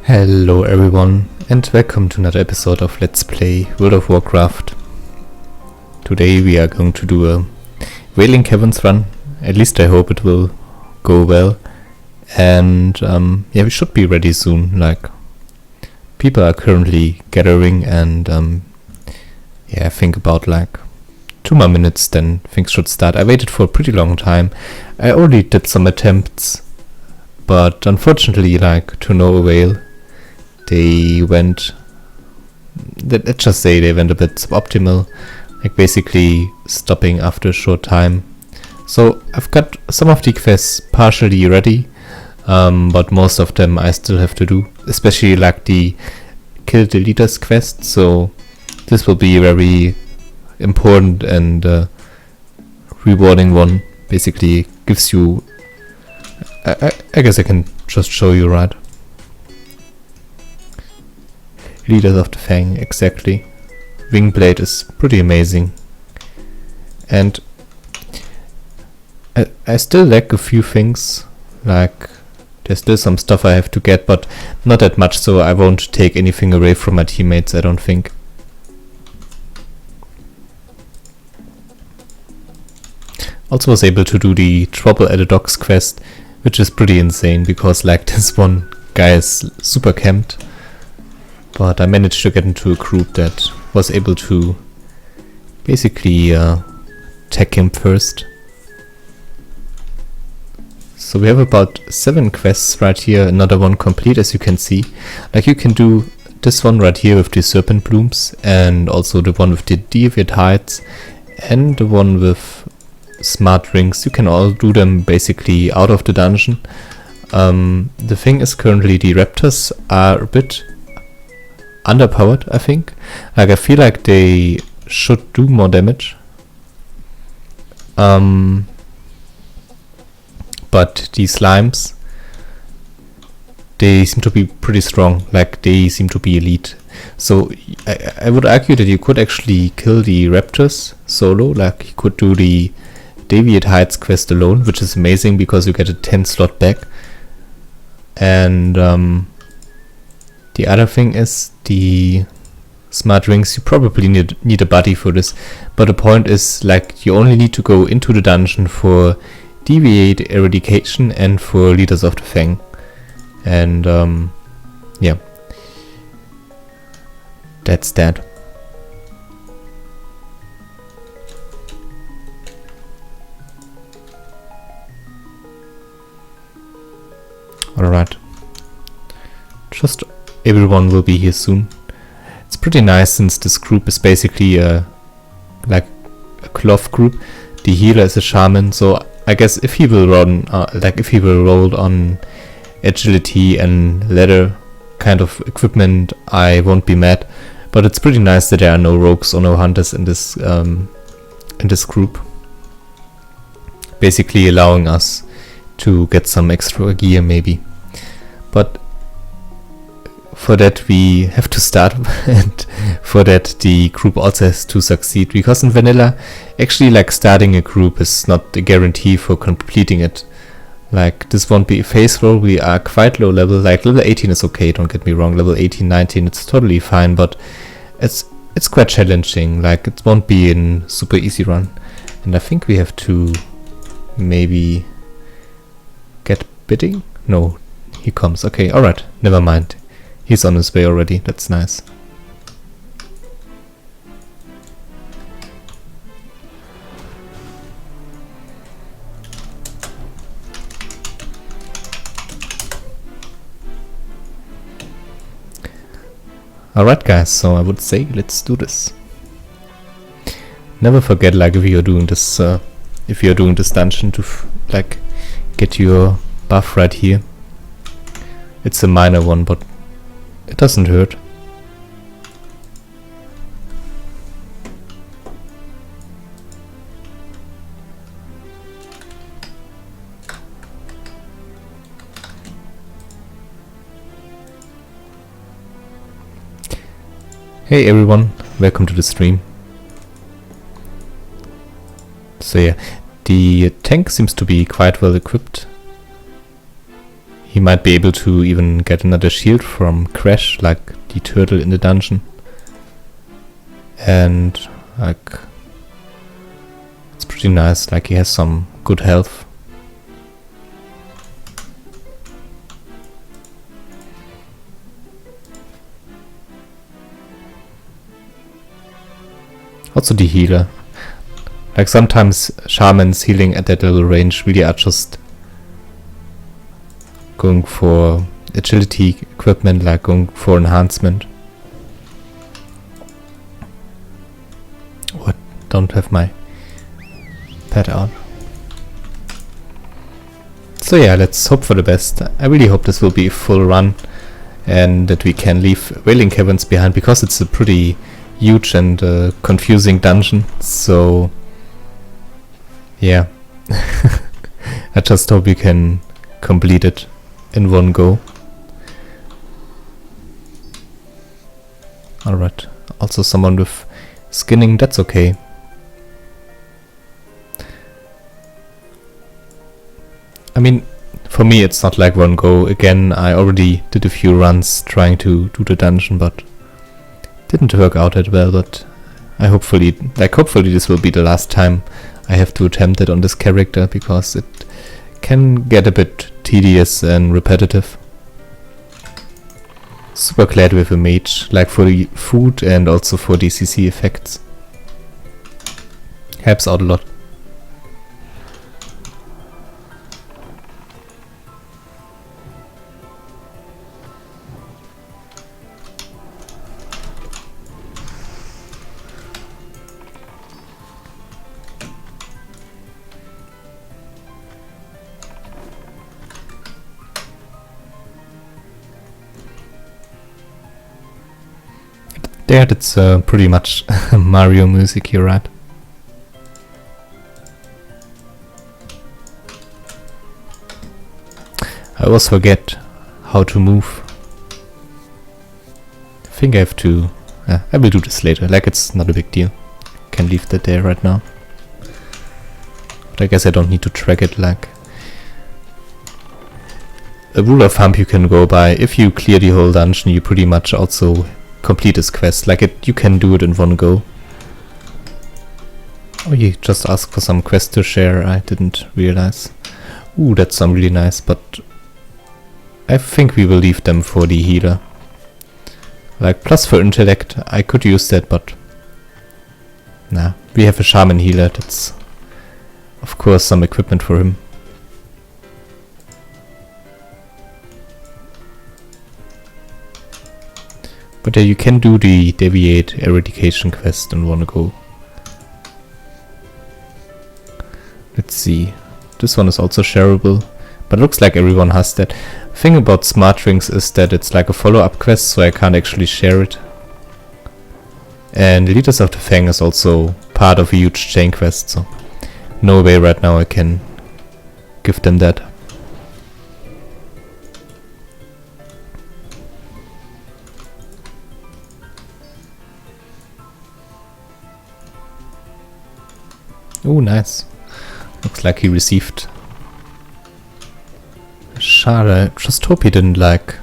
Hello everyone and welcome to another episode of Let's Play World of Warcraft. Today we are going to do a Wailing Caverns run. At least I hope it will go well. And yeah, we should be ready soon. Like, people are currently gathering and yeah, I think about like 2 more minutes then things should start. I waited for a pretty long time. I already did some attempts, but unfortunately, like, to no avail. They went, let's just say they went a bit suboptimal, like basically stopping after a short time. So I've got some of the quests partially ready, but most of them I still have to do, especially like the kill the leaders quest. So this will be a very important and rewarding one. Basically gives you, I guess I can just show you, right? Leaders of the Fang, exactly. Wingblade is pretty amazing. And I still lack a few things, like there's still some stuff I have to get, but not that much, so I won't take anything away from my teammates, I don't think. Also was able to do the Trouble at the Docks quest, which is pretty insane, because like this one guy is super camped. But I managed to get into a group that was able to basically attack him first. So we have about 7 quests right here, another one complete, as you can see. Like, you can do this one right here with the Serpent Blooms, and also the one with the Deviate Heights, and the one with Smart Rings. You can all do them basically out of the dungeon. The thing is, currently the Raptors are a bit underpowered, I think. Like, I feel like they should do more damage. But these slimes, they seem to be pretty strong. Like, they seem to be elite. So I would argue that you could actually kill the Raptors solo. Like, you could do the Deviate Heights quest alone, which is amazing because you get a 10 slot back. And the other thing is the Smart Rings. You probably need a buddy for this, but the point is, like, you only need to go into the dungeon for Deviate Eradication and for Leaders of the Fang. And yeah, that's that. Alright, just everyone will be here soon. It's pretty nice since this group is basically like a cloth group. The healer is a shaman, so I guess if he will run, if he will roll on agility and leather kind of equipment, I won't be mad. But it's pretty nice that there are no rogues or no hunters in this group, basically allowing us to get some extra gear maybe. But for that we have to start, and for that the group also has to succeed, because in vanilla actually, like, starting a group is not a guarantee for completing it. Like, this won't be a phase roll. We are quite low level. Like, level 18 is okay, don't get me wrong. Level 18, 19, it's totally fine, but it's quite challenging. Like, it won't be a super easy run. And I think we have to maybe get bidding? No, he comes. Okay, alright, never mind. He's on his way already, that's nice. Alright guys, so I would say let's do this. Never forget, like, if you're doing this dungeon, to like get your buff right here. It's a minor one, but it doesn't hurt. Hey everyone, welcome to the stream. So yeah, the tank seems to be quite well equipped. he might be able to even get another shield from Crash, like the turtle in the dungeon. And like, it's pretty nice, like he has some good health. Also the healer. Like sometimes shamans healing at that little range really are just going for agility equipment, like going for enhancement. Oh, I don't have my pad out. So yeah, let's hope for the best. I really hope this will be a full run and that we can leave Wailing Caverns behind, because it's a pretty huge and confusing dungeon. So yeah, I just hope we can complete it in one go. Alright, also someone with skinning, that's okay. I mean, for me it's not like one go. Again, I already did a few runs trying to do the dungeon, but didn't work out that well. But hopefully this will be the last time I have to attempt it on this character, because it can get a bit tedious and repetitive. Super glad we have a mage, like for the food and also for the CC effects. Helps out a lot. Yeah, that's pretty much Mario music, you're right. I always forget how to move. I think I have to... I will do this later, like it's not a big deal. Can leave that there right now. But I guess I don't need to track it. Like, a rule of thumb you can go by: if you clear the whole dungeon, you pretty much also complete this quest. Like, you can do it in one go. Oh, you just asked for some quest to share, I didn't realize. Ooh, that's some really nice, but I think we will leave them for the healer. Like, plus for intellect, I could use that, but nah, we have a shaman healer. That's of course some equipment for him. But yeah, you can do the Deviate Eradication quest in one go. Let's see. This one is also shareable, but looks like everyone has that. The thing about Smart Rings is that it's like a follow-up quest, so I can't actually share it. And Leaders of the Fang is also part of a huge chain quest, so no way right now I can give them that. Oh, nice. Looks like he received a shard. I just hope he didn't like...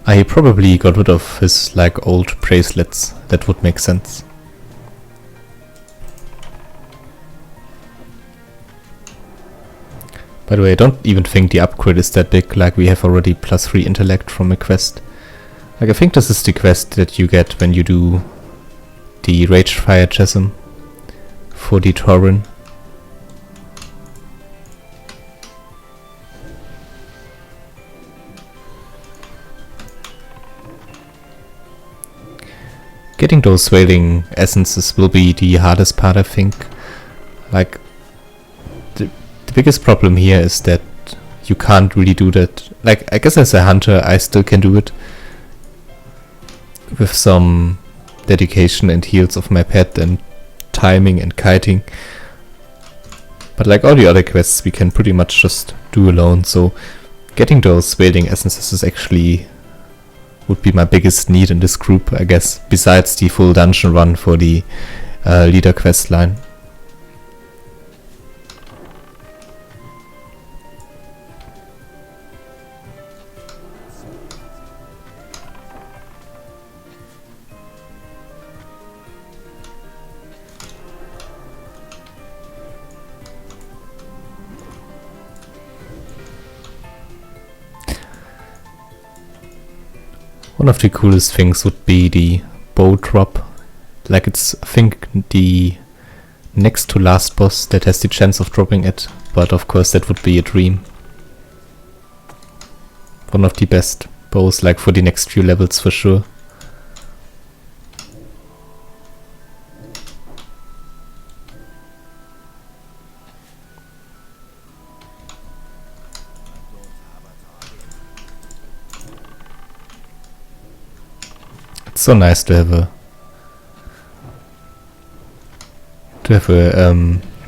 he probably got rid of his like old bracelets. That would make sense. By the way, I don't even think the upgrade is that big. Like, we have already +3 intellect from a quest. Like, I think this is the quest that you get when you do the Ragefire Chasm for the Tauren. Getting those Wailing essences will be the hardest part, I think. Like, the biggest problem here is that you can't really do that. Like, I guess as a hunter I still can do it with some dedication and heals of my pet and timing and kiting, but like all the other quests we can pretty much just do alone. So getting those Wailing essences is actually would be my biggest need in this group, I guess, besides the full dungeon run for the leader quest line. One of the coolest things would be the bow drop. Like it's, I think, the next to last boss that has the chance of dropping it, but of course that would be a dream. One of the best bows, like for the next few levels for sure. It's so nice to have a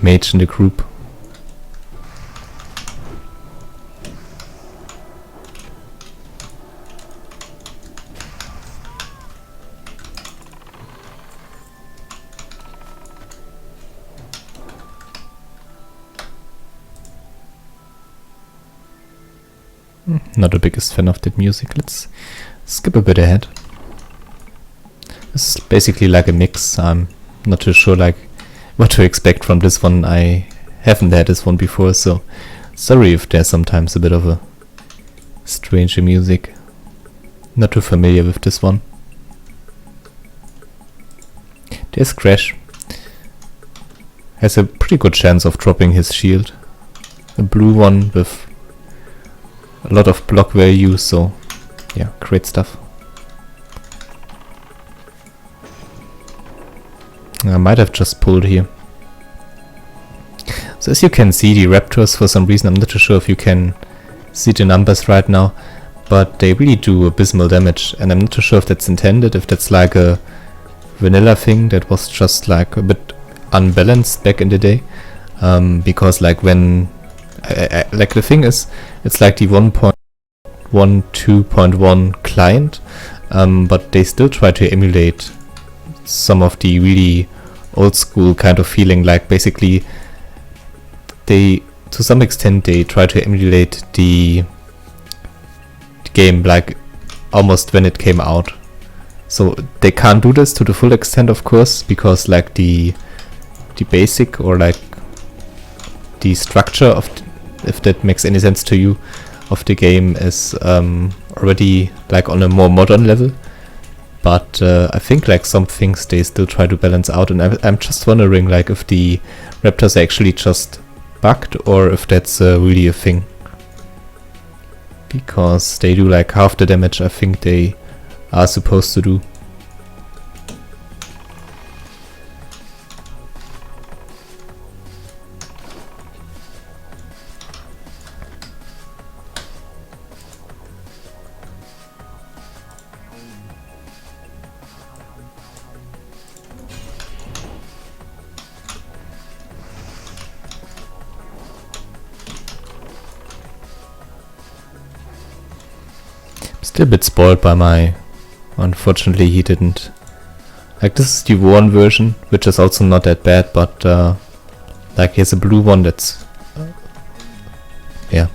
mage in the group. Not the biggest fan of that music. Let's skip a bit ahead. This is basically like a mix. I'm not too sure like what to expect from this one. I haven't had this one before, so sorry if there's sometimes a bit of a stranger music. Not too familiar with this one. There's Crash. Has a pretty good chance of dropping his shield. A blue one with a lot of block value, so yeah, great stuff. I might have just pulled here. So as you can see, the raptors, for some reason, I'm not too sure if you can see the numbers right now, but they really do abysmal damage, and I'm not too sure if that's intended, if that's like a vanilla thing that was just like a bit unbalanced back in the day, because like when like the thing is, it's like the 1.12.1 client, but they still try to emulate some of the really old school kind of feeling. Like basically they, to some extent, they try to emulate the game like almost when it came out. So they can't do this to the full extent, of course, because like the basic, or like the structure of if that makes any sense to you, of the game is already like on a more modern level. But I think like some things they still try to balance out, and I'm just wondering like if the raptors are actually just bugged or if that's really a thing. Because they do like half the damage I think they are supposed to do. Still a bit spoiled by my... Unfortunately he didn't. Like this is the worn version, which is also not that bad, but like here's a blue one that's... yeah.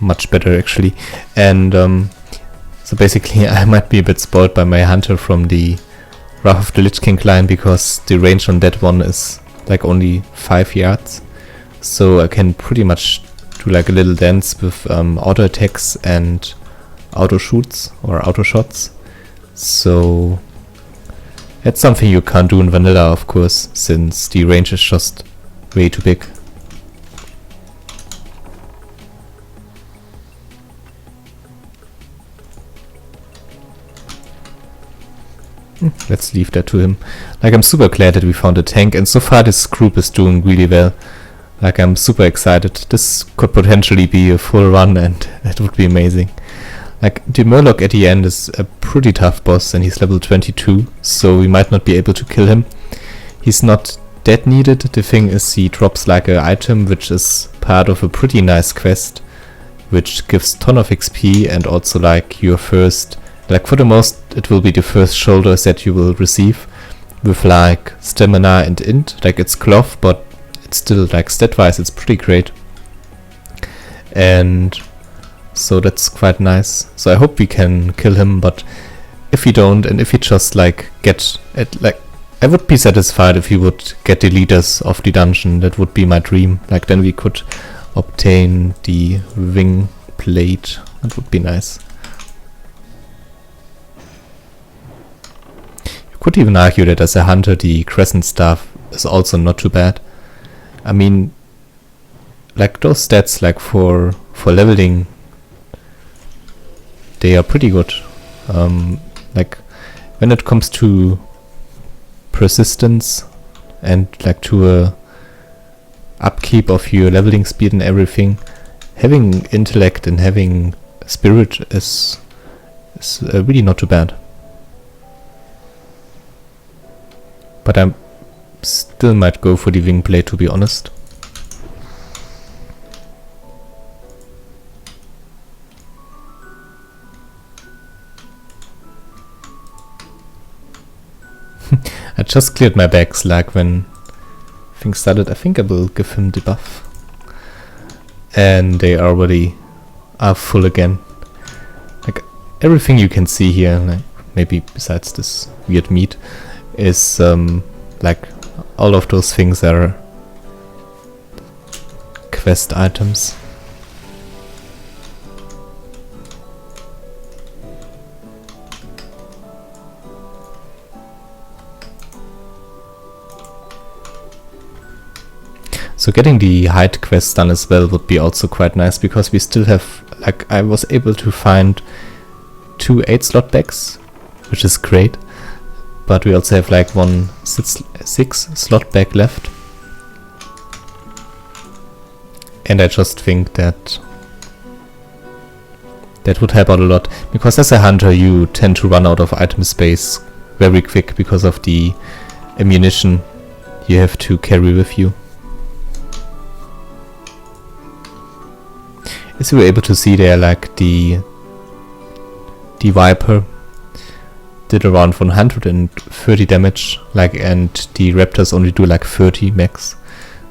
Much better actually. And so basically I might be a bit spoiled by my hunter from the Wrath of the Lich King line, because the range on that one is like only 5 yards. So I can pretty much do like a little dance with auto attacks and auto shoots or auto shots. So that's something you can't do in vanilla, of course, since the range is just way too big. Let's leave that to him. Like I'm super glad that we found a tank, and so far this group is doing really well. Like I'm super excited. This could potentially be a full run, and that would be amazing. Like the Murloc at the end is a pretty tough boss, and he's level 22, so we might not be able to kill him. He's not that needed. The thing is, he drops like an item which is part of a pretty nice quest, which gives ton of XP, and also like your first, like for the most it will be the first shoulder set you will receive, with like stamina and int. Like it's cloth, but it's still like stat wise it's pretty great. And so that's quite nice. So I hope we can kill him, but if we don't, and if he just like get it, like I would be satisfied if he would get the leaders of the dungeon. That would be my dream. Like then we could obtain the wing plate. That would be nice. Could even argue that as a hunter the crescent staff is also not too bad. I mean, like those stats like for leveling, they are pretty good. Like when it comes to persistence and like to a upkeep of your leveling speed and everything, having intellect and having spirit is really not too bad. But I still might go for the wing blade, to be honest. I just cleared my bags like when things started. I think I will give him the buff. And they already are full again. Like everything you can see here, like maybe besides this weird meat, is like all of those things are quest items. So getting the hide quest done as well would be also quite nice, because we still have, like, I was able to find 2 8-slot bags, which is great, but we also have like one 6-slot bag left. And I just think that that would help out a lot, because as a hunter you tend to run out of item space very quick because of the ammunition you have to carry with you. As you were able to see there, like the Viper did around 130 damage, like, and the Raptors only do like 30 max.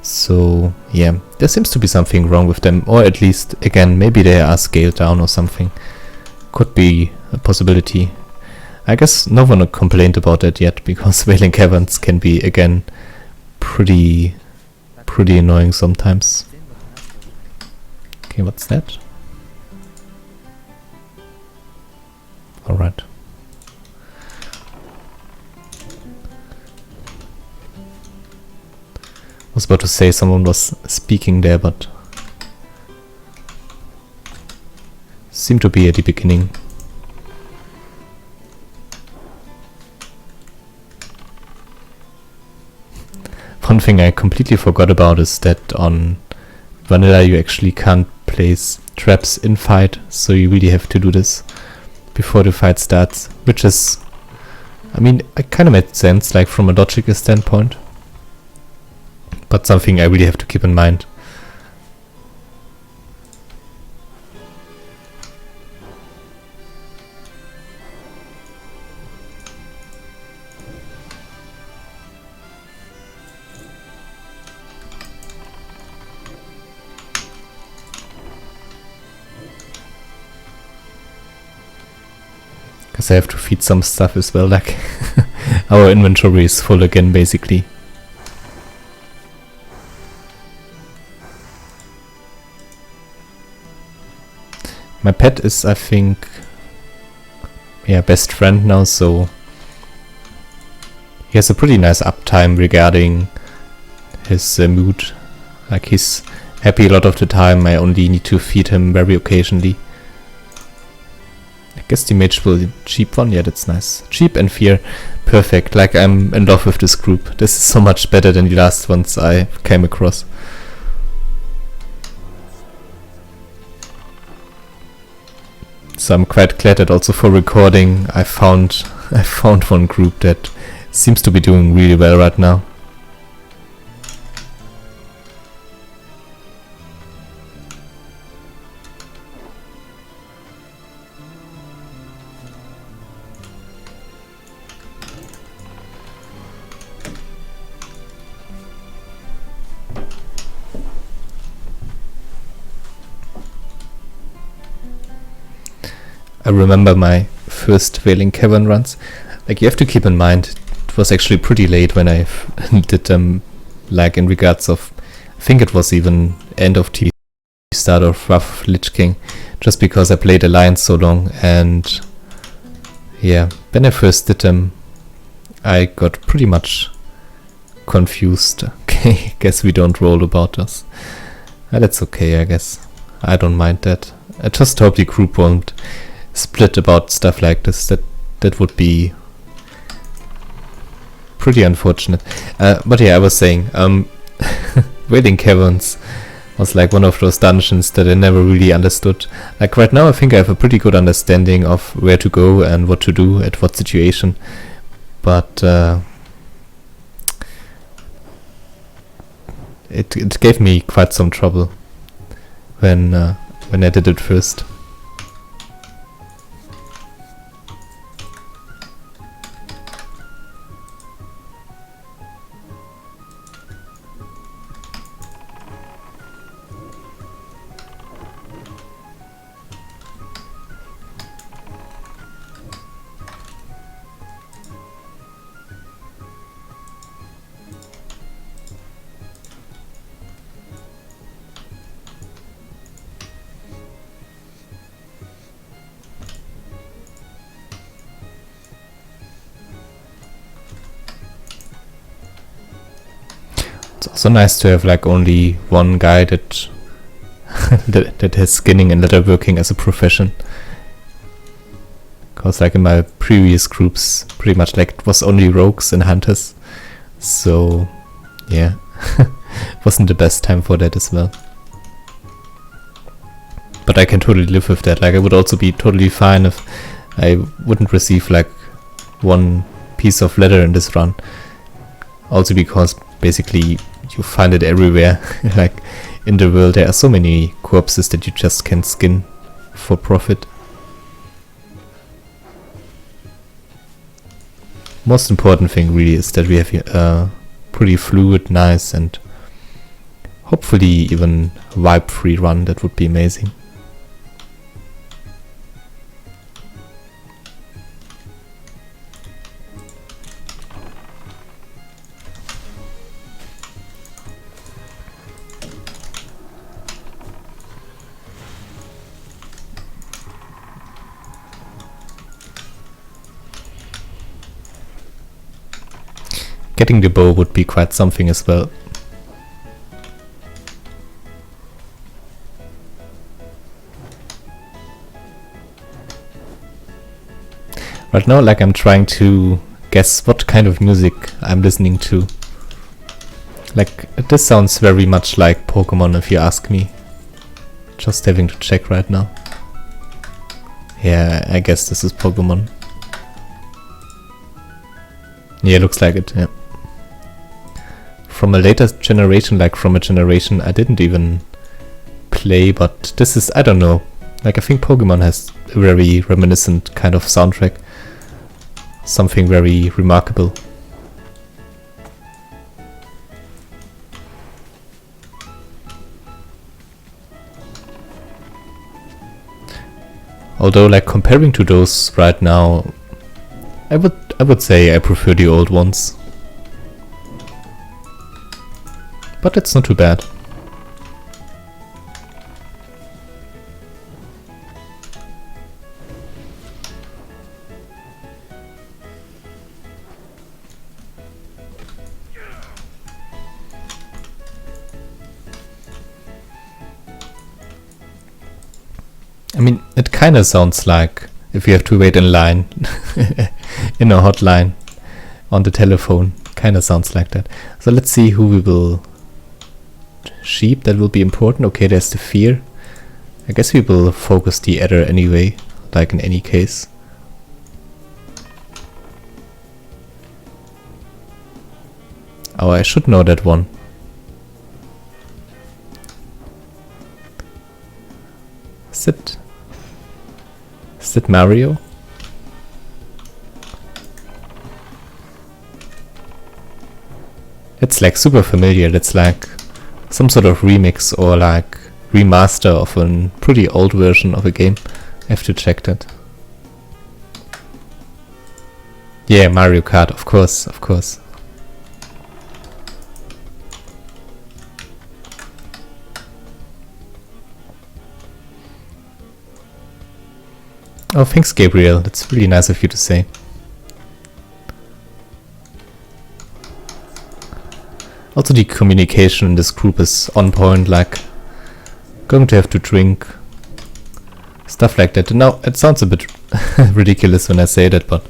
So yeah, there seems to be something wrong with them, or at least, again, maybe they are scaled down or something. Could be a possibility. I guess no one complained about that yet, because Wailing Caverns can be, again, pretty annoying sometimes. Okay, what's that? Alright. I was about to say someone was speaking there, but seemed to be at the beginning. One thing I completely forgot about is that on vanilla you actually can't place traps in fight, so you really have to do this before the fight starts, which is, I mean, it kind of made sense, like from a logical standpoint, but something I really have to keep in mind. Because I have to feed some stuff as well, like our inventory is full again basically. My pet is, I think, yeah, best friend now, so he has a pretty nice uptime regarding his mood. Like, he's happy a lot of the time. I only need to feed him very occasionally. I guess the mage will cheap one. Yeah, that's nice. Cheap and fear. Perfect. Like, I'm in love with this group. This is so much better than the last ones I came across. So I'm quite glad that also for recording I found one group that seems to be doing really well right now. I remember my first Wailing Cavern runs. Like, you have to keep in mind, it was actually pretty late when I did them, like in regards of, I think it was even end of the start of Rough Lich King, just because I played Alliance so long, and yeah, when I first did them, I got pretty much confused. Okay, guess we don't roll about us. That's okay, I guess. I don't mind that. I just hope the group won't split about stuff like this. That would be pretty unfortunate. But yeah, I was saying, Wailing Caverns was like one of those dungeons that I never really understood. Like right now I think I have a pretty good understanding of where to go and what to do at what situation. But it gave me quite some trouble when I did it first. It's also nice to have like only one guy that that has skinning and leatherworking as a profession. Because like in my previous groups, pretty much like it was only rogues and hunters. So yeah, wasn't the best time for that as well. But I can totally live with that. Like I would also be totally fine if I wouldn't receive like one piece of leather in this run. Also because basically you find it everywhere. Like in the world there are so many corpses that you just can skin for profit. Most important thing really is that we have a pretty fluid, nice and hopefully even wipe free run. That would be amazing. Getting the bow would be quite something as well. Right now, like I'm trying to guess what kind of music I'm listening to. Like this sounds very much like Pokemon if you ask me. Just having to check right now. Yeah, I guess this is Pokemon. Yeah, looks like it, yeah. From a later generation, like from a generation I didn't even play, but this is, I don't know. Like I think Pokemon has a very reminiscent kind of soundtrack. Something very remarkable. Although like comparing to those right now, I would say I prefer the old ones. But it's not too bad. I mean, it kinda sounds like if you have to wait in line in a hotline on the telephone. Kinda sounds like that. So let's see who we will... Sheep, that will be important. Okay, there's the fear. I guess we will focus the adder anyway, like in any case. Oh, I should know that one. Is it Mario? It's like super familiar. That's like some sort of remix or like remaster of a pretty old version of a game. I have to check that. Yeah, Mario Kart, of course, of course. Oh, thanks, Gabriel. That's really nice of you to say. Also the communication in this group is on point, like going to have to drink, stuff like that. Now it sounds a bit ridiculous when I say that, but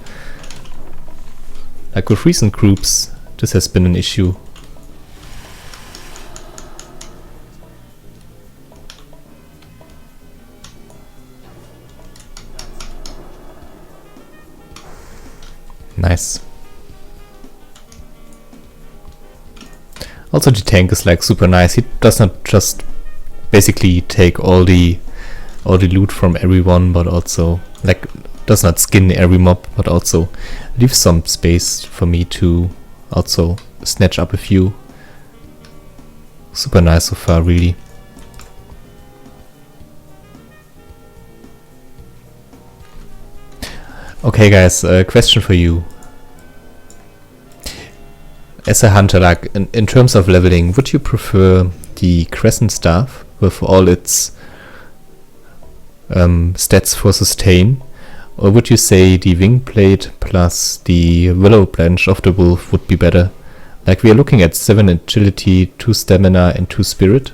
like with recent groups this has been an issue. Nice. Also the tank is like super nice. He does not just basically take all the loot from everyone, but also like does not skin every mob, but also leaves some space for me to also snatch up a few. Super nice so far, really. Okay guys, question for you. As a hunter, like in terms of leveling, would you prefer the Crescent Staff with all its stats for sustain, or would you say the Wing Blade plus the Willow Branch of the Wolf would be better? Like we are looking at 7 agility, 2 stamina and 2 spirit,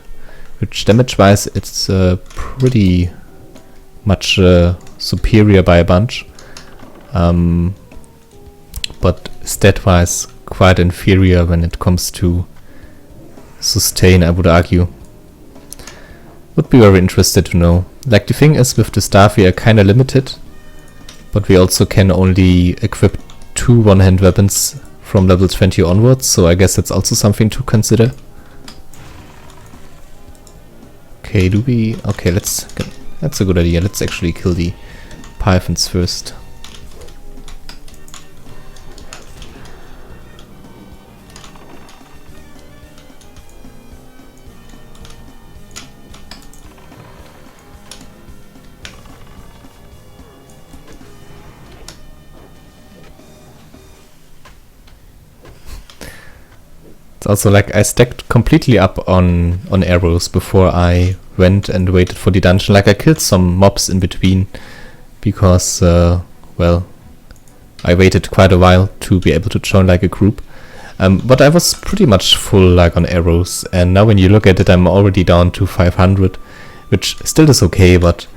which damage wise it's pretty much superior by a bunch, but stat wise quite inferior when it comes to sustain, I would argue. Would be very interested to know. Like the thing is, with the staff we are kinda limited, but we also can only equip 2 one-hand weapons from level 20 onwards, so I guess that's also something to consider. Okay, okay, that's a good idea. Let's actually kill the pythons first. It's also like I stacked completely up on arrows before I went and waited for the dungeon. Like I killed some mobs in between because, well, I waited quite a while to be able to join like a group. But I was pretty much full like on arrows, and now when you look at it I'm already down to 500, which still is okay, but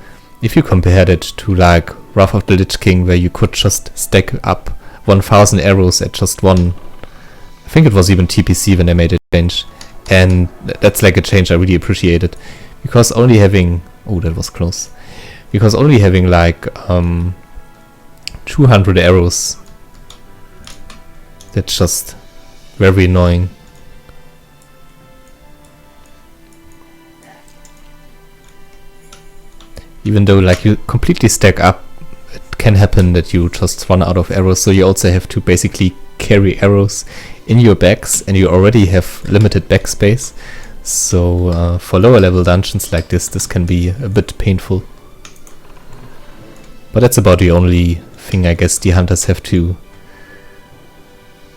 if you compare it to like Wrath of the Lich King, where you could just stack up 1000 arrows at just one, I think it was even TPC when I made a change, and that's like a change I really appreciated, because only having, oh that was close, because only having like 200 arrows, that's just very annoying. Even though like you completely stack up, it can happen that you just run out of arrows, so you also have to basically carry arrows in your bags, and you already have limited bag space, so for lower level dungeons like this can be a bit painful. But that's about the only thing I guess the hunters have to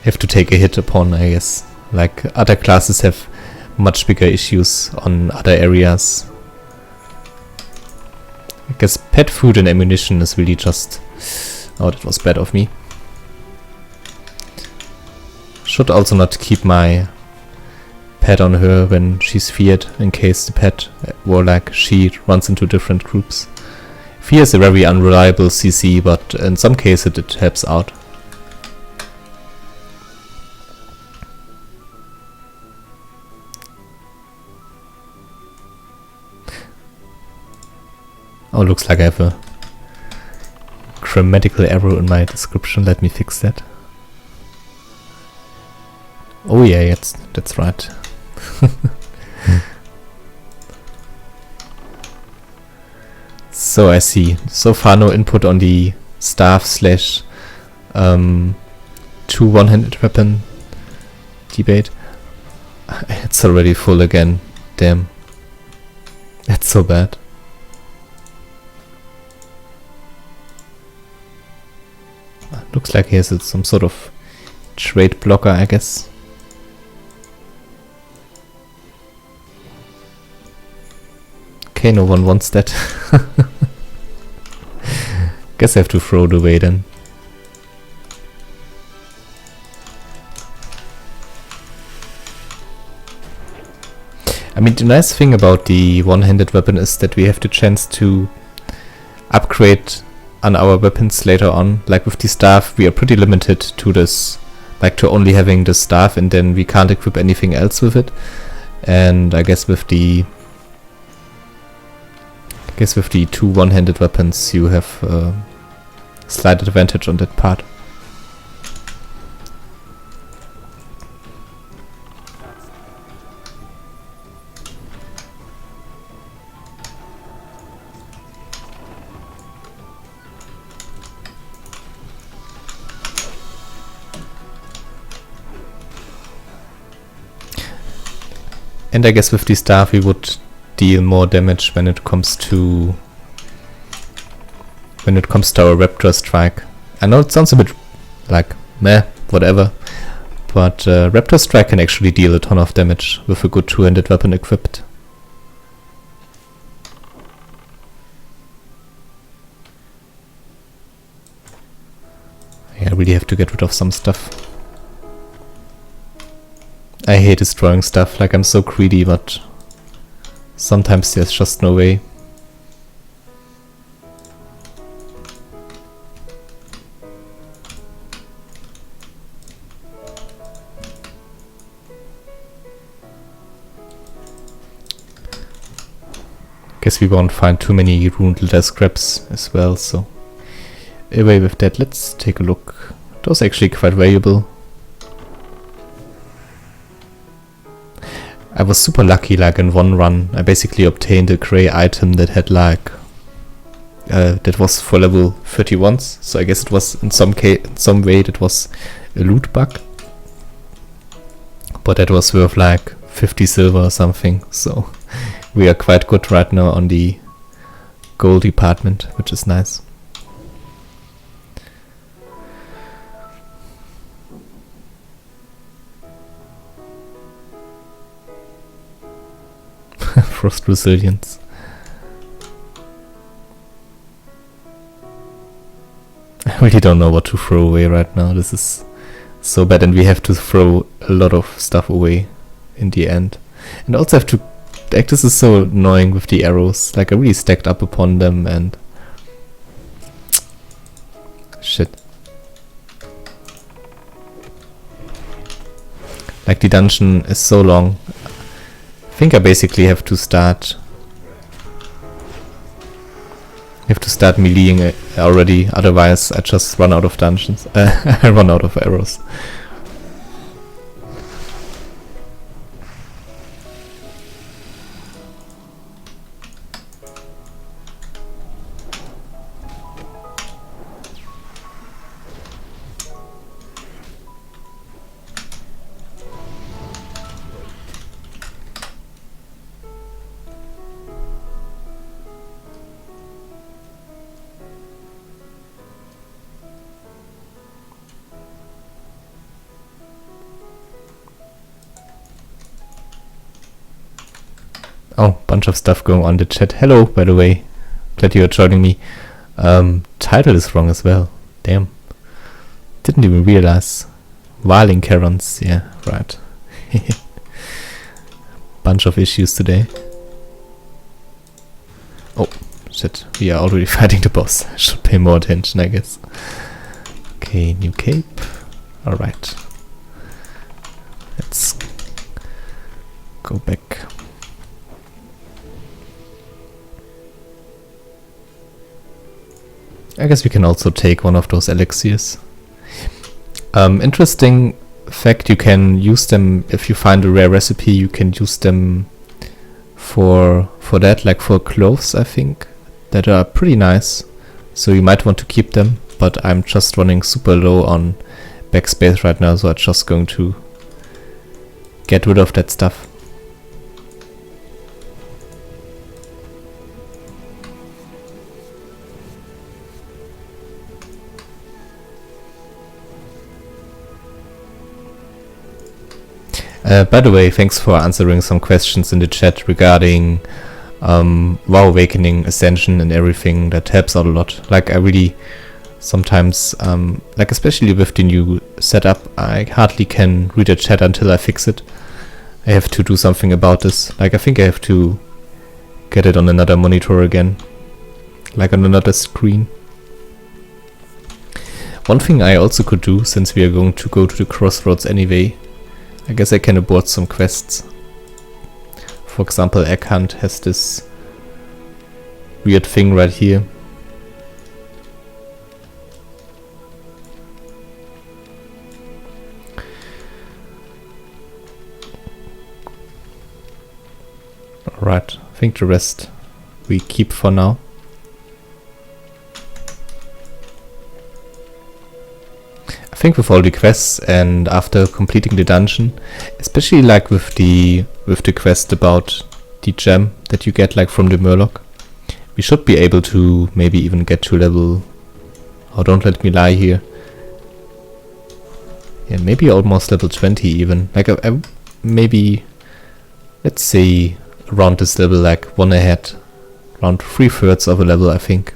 take a hit upon, I guess. Like other classes have much bigger issues on other areas. I guess pet food and ammunition is really just... oh, that was bad of me. Should also not keep my pet on her when she's feared, in case the pet or like she runs into different groups. Fear is a very unreliable CC, but in some cases it helps out. Oh, looks like I have a grammatical error in my description. Let me fix that. Oh yeah, that's right. So I see. So far no input on the staff slash 2 one-handed weapon debate. It's already full again. Damn. That's so bad. Looks like he has some sort of trade blocker, I guess. Okay, no one wants that. Guess I have to throw it away then. I mean, the nice thing about the one-handed weapon is that we have the chance to upgrade on our weapons later on. Like with the staff, we are pretty limited to this, like to only having the staff, and then we can't equip anything else with it. And I guess with the two one-handed weapons, you have a slight advantage on that part. And I guess with the staff we would deal more damage when it comes to our Raptor Strike. I know it sounds a bit like meh, whatever, but Raptor Strike can actually deal a ton of damage with a good two-handed weapon equipped. Yeah, I really have to get rid of some stuff. I hate destroying stuff, like I'm so greedy, but sometimes there's just no way. Guess we won't find too many ruined leather scraps as well, so away with that. Let's take a look. Those are actually quite valuable. I was super lucky, like in one run I basically obtained a grey item that had like that was for level 31s, so I guess it was in some way that was a loot bug, but that was worth like 50 silver or something, so we are quite good right now on the gold department, which is nice. Frost resilience. I really don't know what to throw away right now. This is so bad, and we have to throw a lot of stuff away in the end. And also have to, like, this is so annoying with the arrows. Like, I really stacked up upon them and shit. Like, the dungeon is so long. I think I basically have to start meleeing it already, otherwise I just run out of dungeons. I run out of arrows. Oh, bunch of stuff going on in the chat. Hello, by the way. Glad you're joining me. Title is wrong as well. Damn. Didn't even realize. Wailing Caverns. Yeah, right. Bunch of issues today. Oh, shit. We are already fighting the boss. I should pay more attention, I guess. Okay, new cape. Alright. Let's go back. I guess we can also take one of those elixirs. Interesting fact, you can use them if you find a rare recipe. You can use them for that, like for clothes, I think, that are pretty nice. So you might want to keep them, but I'm just running super low on backspace right now, so I'm just going to get rid of that stuff. By the way, thanks for answering some questions in the chat regarding WoW Awakening, Ascension and everything. That helps out a lot. Like, I really sometimes, like especially with the new setup, I hardly can read the chat until I fix it. I have to do something about this. Like, I think I have to get it on another monitor again. Like on another screen. One thing I also could do, since we are going to go to the crossroads anyway, I guess I can abort some quests. For example, Egg Hunt has this weird thing right here. Alright, I think the rest we keep for now. I think with all the quests and after completing the dungeon, especially like with the quest about the gem that you get like from the Murloc, we should be able to maybe even get to level, oh, don't let me lie here, yeah, maybe almost level 20 even, like maybe, let's say around this level, like one ahead, around 3/3 of a level, I think.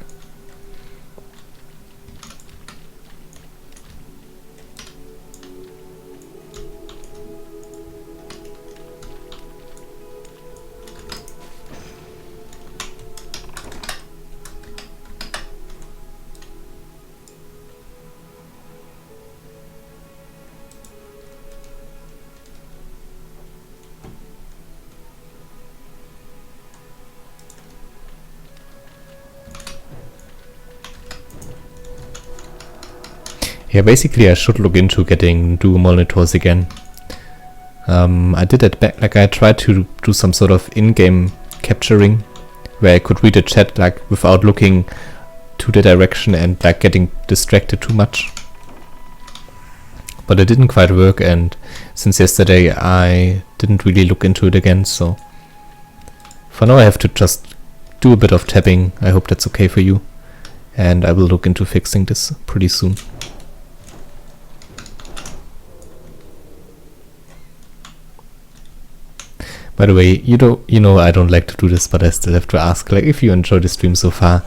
Yeah, basically I should look into getting dual monitors again. I did it back, like I tried to do some sort of in-game capturing where I could read the chat like without looking to the direction and like getting distracted too much. But it didn't quite work, and since yesterday I didn't really look into it again, so for now I have to just do a bit of tapping. I hope that's okay for you, and I will look into fixing this pretty soon. By the way, you know I don't like to do this, but I still have to ask, like, if you enjoyed the stream so far,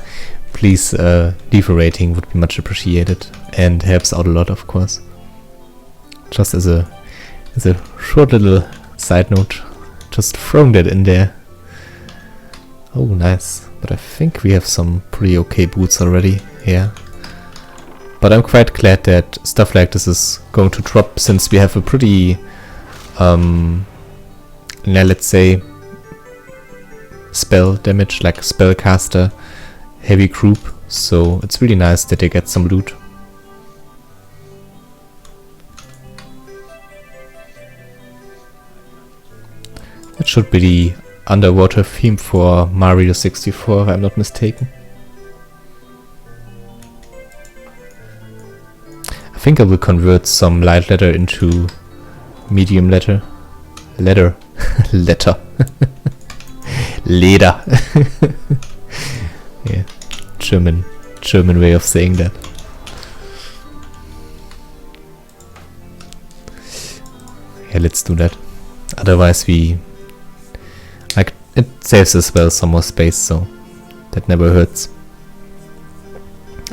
please leave a rating, would be much appreciated and helps out a lot, of course. Just as a short little side note, just throwing that in there. Oh, nice. But I think we have some pretty okay boots already, yeah. But I'm quite glad that stuff like this is going to drop, since we have a pretty yeah, let's say spell damage, like spellcaster heavy group, so it's really nice that they get some loot. It should be the underwater theme for Mario 64, if I'm not mistaken. I think I will convert some light leather into medium leather. Leather. Letter. Leder. Yeah, German way of saying that. Yeah, let's do that. Otherwise we, like, it saves as well some more space, so that never hurts.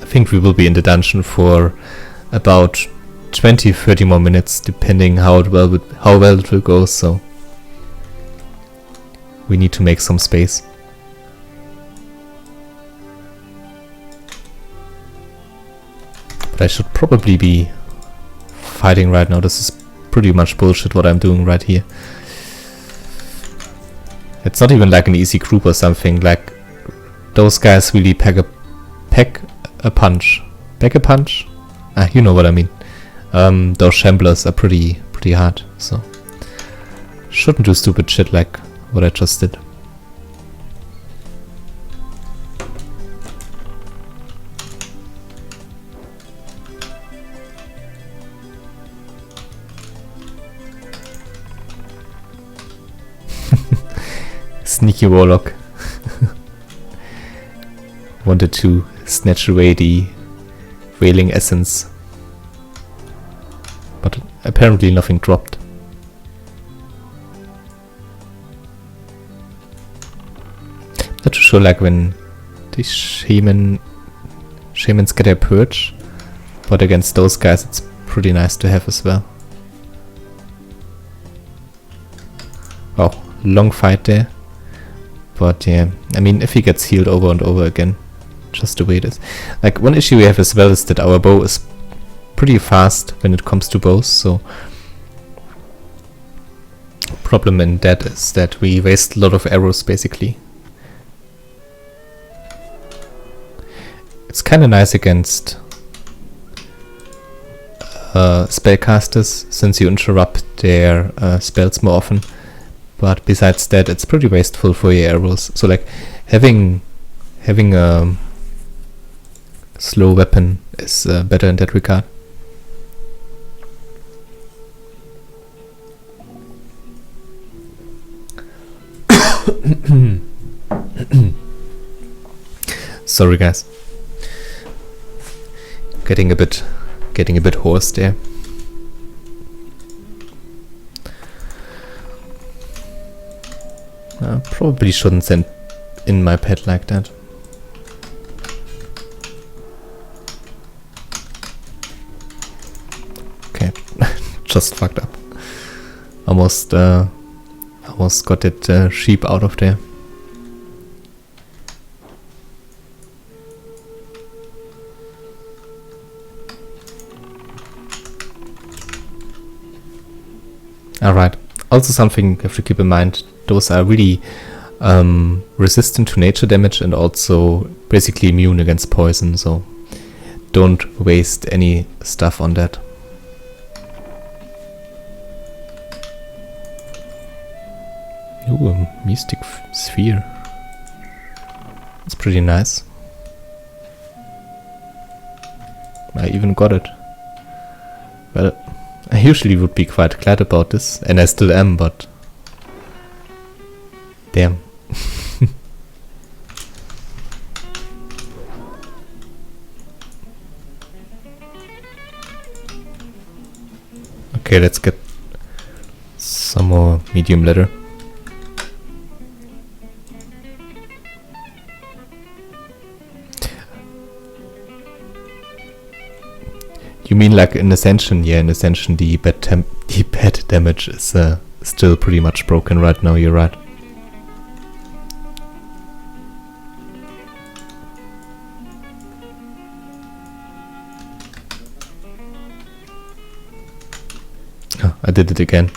I think we will be in the dungeon for about 20-30 more minutes, depending how well it will go, so we need to make some space. But I should probably be fighting right now. This is pretty much bullshit what I'm doing right here. It's not even like an easy group or something, like those guys really pack a punch. Pack a punch? Ah, you know what I mean. Those shamblers are pretty hard, so shouldn't do stupid shit like what I just did. Sneaky warlock. Wanted to snatch away the Wailing essence, but apparently nothing dropped. Not too sure, like, when the shamans get their purge, but against those guys it's pretty nice to have as well. Wow, long fight there. But yeah, I mean, if he gets healed over and over again, just the way it is. Like, one issue we have as well is that our bow is pretty fast when it comes to bows, so problem in that is that we waste a lot of arrows basically. It's kind of nice against spellcasters, since you interrupt their spells more often, but besides that it's pretty wasteful for your arrows. So like having a slow weapon is better in that regard. Sorry guys, getting a bit hoarse there. Probably shouldn't send in my pet like that. Okay, just fucked up. Almost got that sheep out of there. Alright, also something you have to keep in mind, those are really resistant to nature damage and also basically immune against poison, so don't waste any stuff on that. Ooh, a mystic sphere. It's pretty nice. I even got it. Well, I usually would be quite glad about this, and I still am, but damn. Okay, let's get some more medium leather. You mean like in Ascension? Yeah, in Ascension the bad damage is still pretty much broken right now, you're right. Oh, I did it again.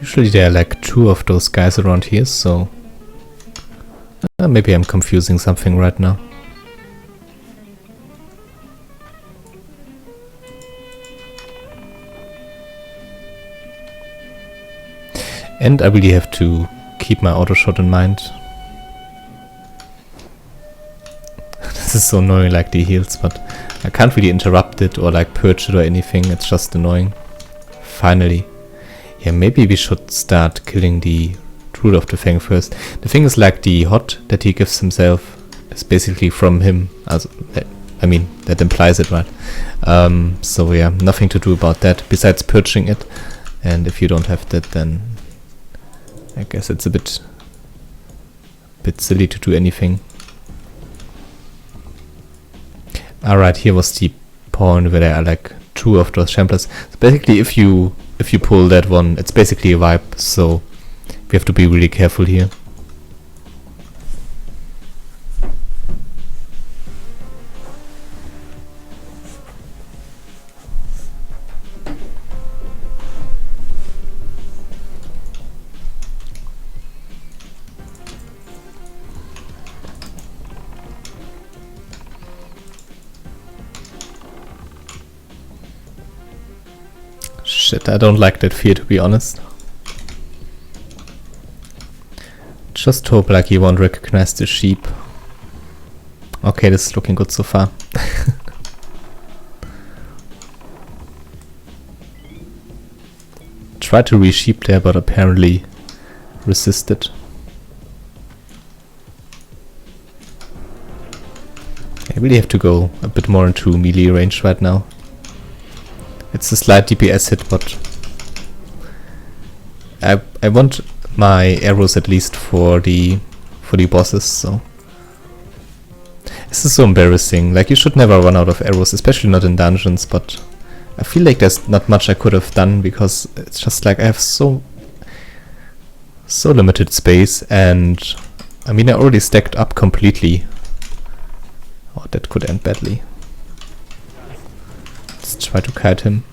Usually there are like 2 of those guys around here, so maybe I'm confusing something right now. And I really have to keep my auto shot in mind. This is so annoying, like the heals, but I can't really interrupt it or like purge it or anything, it's just annoying. Finally. Yeah, maybe we should start killing the Root of the Fang first. The thing is, like, the hot that he gives himself is basically from him. I mean, that implies it, right? So yeah, nothing to do about that besides purging it. And if you don't have that, then I guess it's a bit silly to do anything. Alright, here was the point where there are like 2 of those shamblers. So basically, if you pull that one, it's basically a wipe. So we have to be really careful here. Shit, I don't like that fear, to be honest. Just hope like he won't recognize the sheep. Okay, this is looking good so far. Tried to re-sheep there, but apparently resisted. I really have to go a bit more into melee range right now. It's a slight DPS hit, but I want my arrows at least for the bosses, so this is so embarrassing. Like, you should never run out of arrows, especially not in dungeons, but I feel like there's not much I could have done, because it's just like I have so limited space, and I mean I already stacked up completely. Oh, that could end badly. Let's try to kite him.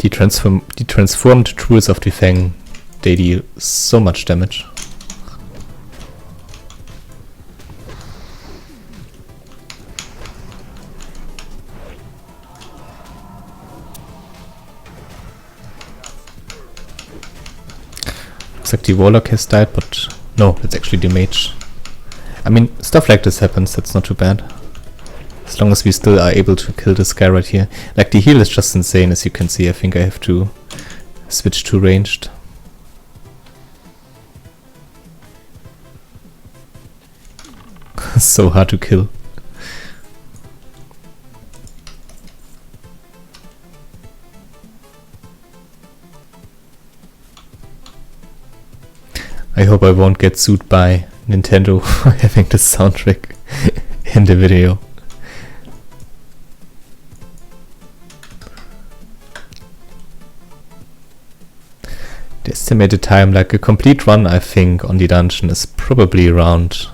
The transformed tools of the Fang, they deal so much damage. Looks like the Warlock has died, but no, it's actually the Mage. I mean, stuff like this happens, that's not too bad. As long as we still are able to kill this guy right here. Like, the heal is just insane, as you can see. I think I have to switch to ranged. So hard to kill. I hope I won't get sued by Nintendo for having the soundtrack in the video. The estimated time, like a complete run, I think, on the dungeon is probably around.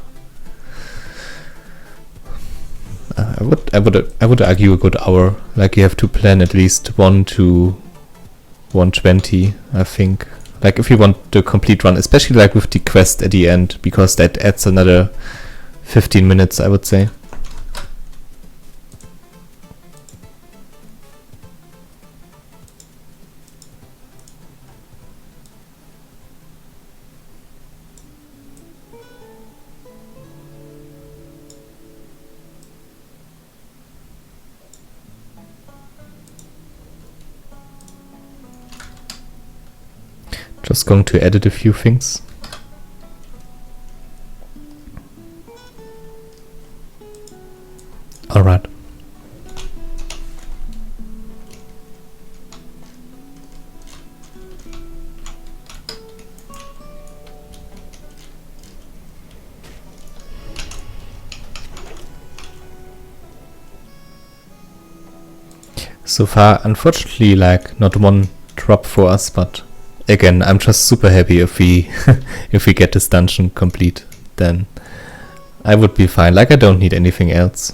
I would argue a good hour. Like, you have to plan at least 1 to 120, I think. Like, if you want the complete run, especially like with the quest at the end, because that adds another 15 minutes, I would say. Just going to edit a few things. Alright. So far, unfortunately, like, not one drop for us, but again, I'm just super happy if we if we get this dungeon complete, then I would be fine. Like, I don't need anything else.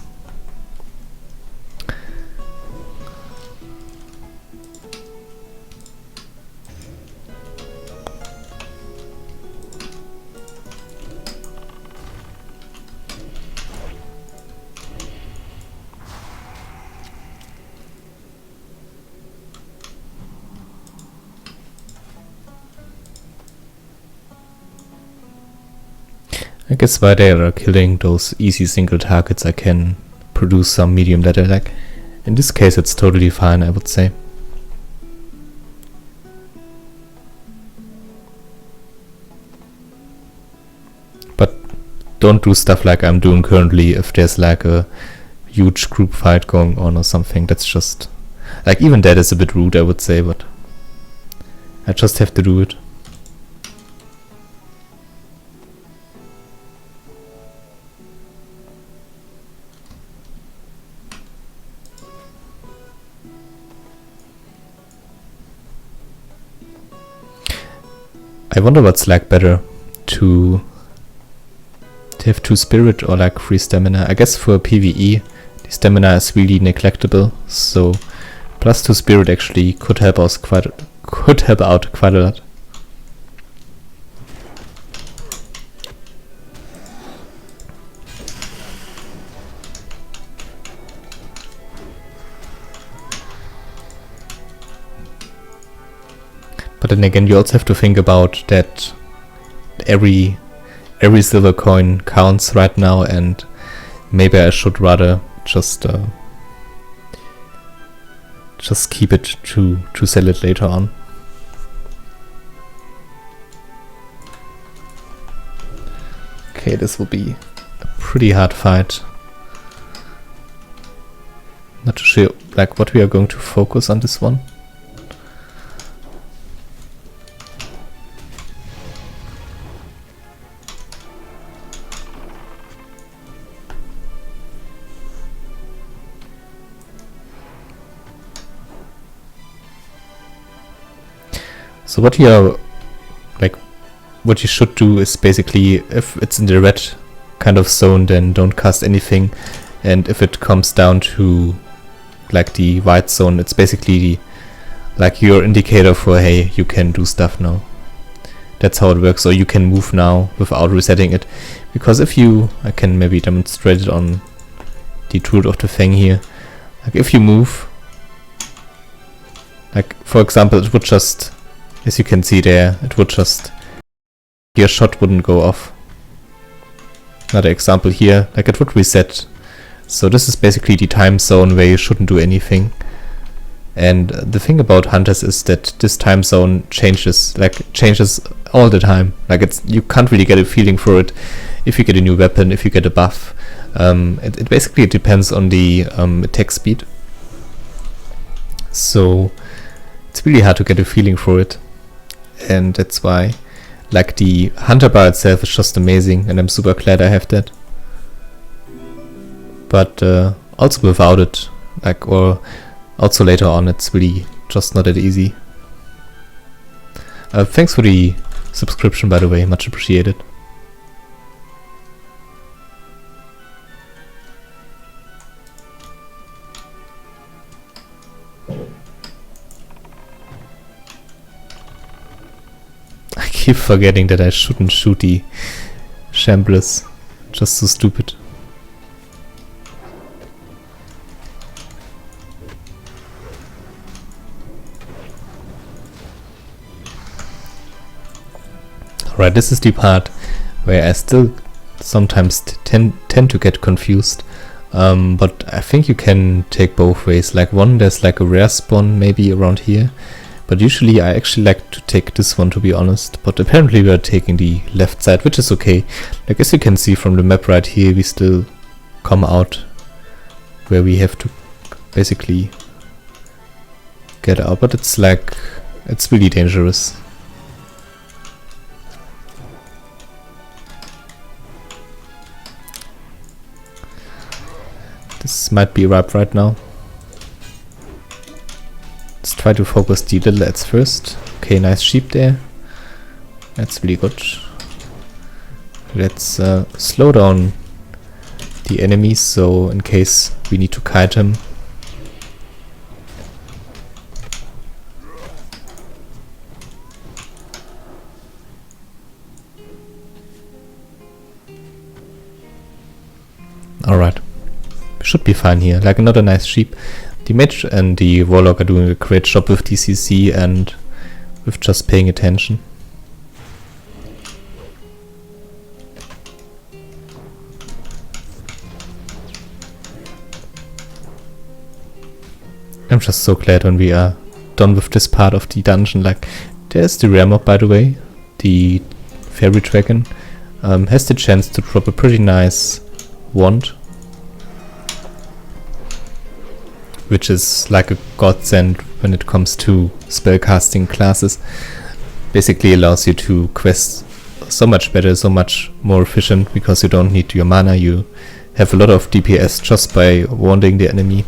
I guess while they are killing those easy single targets, I can produce some medium leather. Like, in this case it's totally fine, I would say. But don't do stuff like I'm doing currently if there's like a huge group fight going on or something. That's just, like, even that is a bit rude, I would say, but I just have to do it. I wonder what's like better, to have 2 spirit or like 3 stamina. I guess for PvE the stamina is really neglectable, so plus 2 spirit actually could help out quite a lot. But then again, you also have to think about that every silver coin counts right now, and maybe I should rather just keep it to sell it later on. Okay, this will be a pretty hard fight. Not too sure like what we are going to focus on this one. So what what you should do is basically, if it's in the red kind of zone, then don't cast anything, and if it comes down to like the white zone, it's basically like your indicator for, hey, you can do stuff now. That's how it works, or you can move now without resetting it. Because if you, I can maybe demonstrate it on the Druid of the Fang here. Like if you move, like for example, it would just, as you can see there, it would just, your shot wouldn't go off. Another example here, like it would reset. So this is basically the time zone where you shouldn't do anything. And the thing about hunters is that this time zone changes all the time. Like you can't really get a feeling for it if you get a new weapon, if you get a buff. It basically depends on the attack speed. So it's really hard to get a feeling for it. And that's why, like, the hunter bar itself is just amazing, and I'm super glad I have that. But also without it, like, or also later on, it's really just not that easy. Thanks for the subscription, by the way, much appreciated. I keep forgetting that I shouldn't shoot the Shamblers. Just so stupid. Alright, this is the part where I still sometimes tend to get confused. But I think you can take both ways. Like one, there's like a rare spawn maybe around here. But usually I actually like to take this one, to be honest. But apparently we are taking the left side, which is okay. Like as you can see from the map right here, we still come out where we have to basically get out. But it's like, it's really dangerous. This might be ripe right now. Let's try to focus the little ads first. Okay, nice sheep there. That's really good. Let's slow down the enemies, so in case we need to kite him. Alright. Should be fine here. Like another nice sheep. The mage and the warlock are doing a great job with DCC and with just paying attention. I'm just so glad when we are done with this part of the dungeon. Like, there's the rare mob, by the way. The fairy dragon has the chance to drop a pretty nice wand, which is like a godsend when it comes to spellcasting classes. Basically allows you to quest so much better, so much more efficient, because you don't need your mana. You have a lot of DPS just by wanding the enemy,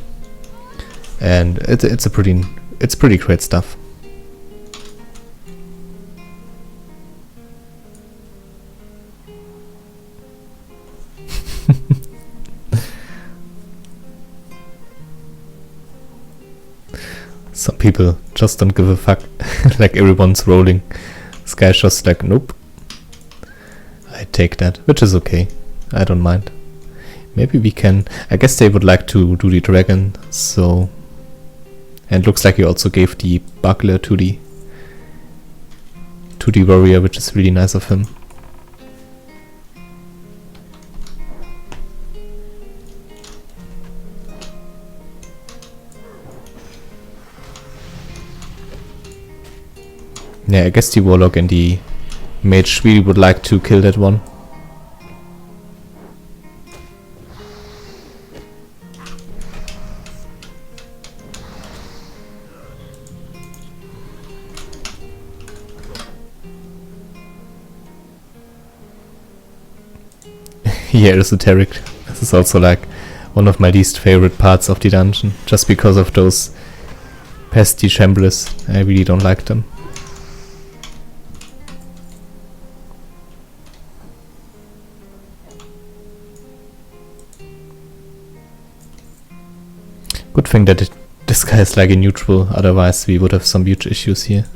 and it's pretty great stuff. Some people just don't give a fuck. Like everyone's rolling. This guy's just like, nope. I take that, which is okay. I don't mind. Maybe we can. I guess they would like to do the dragon, so. And looks like he also gave the buckler to the warrior, which is really nice of him. Yeah, I guess the warlock and the mage really would like to kill that one. Yeah, esoteric. This is also like one of my least favorite parts of the dungeon, just because of those pesty shamblers. I really don't like them. Good thing that this guy is like a neutral, otherwise we would have some huge issues here.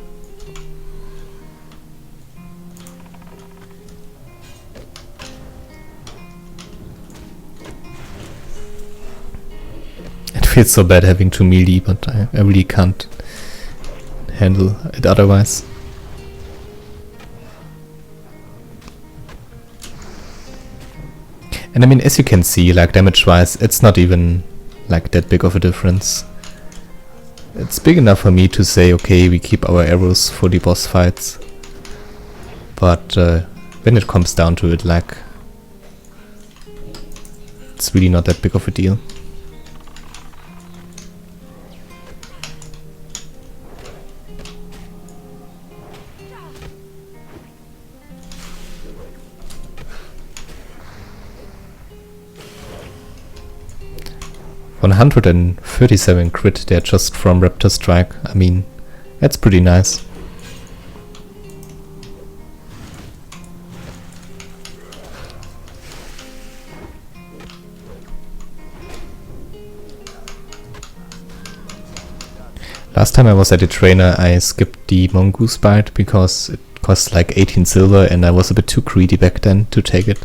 It feels so bad having to melee, but I really can't handle it otherwise. And I mean, as you can see, like damage wise, it's not even like that big of a difference. It's big enough for me to say, okay, we keep our arrows for the boss fights. But when it comes down to it, like, it's really not that big of a deal. $137 crit there just from Raptor Strike. I mean, that's pretty nice. Last time I was at a trainer, I skipped the mongoose bite because it cost like 18 silver and I was a bit too greedy back then to take it.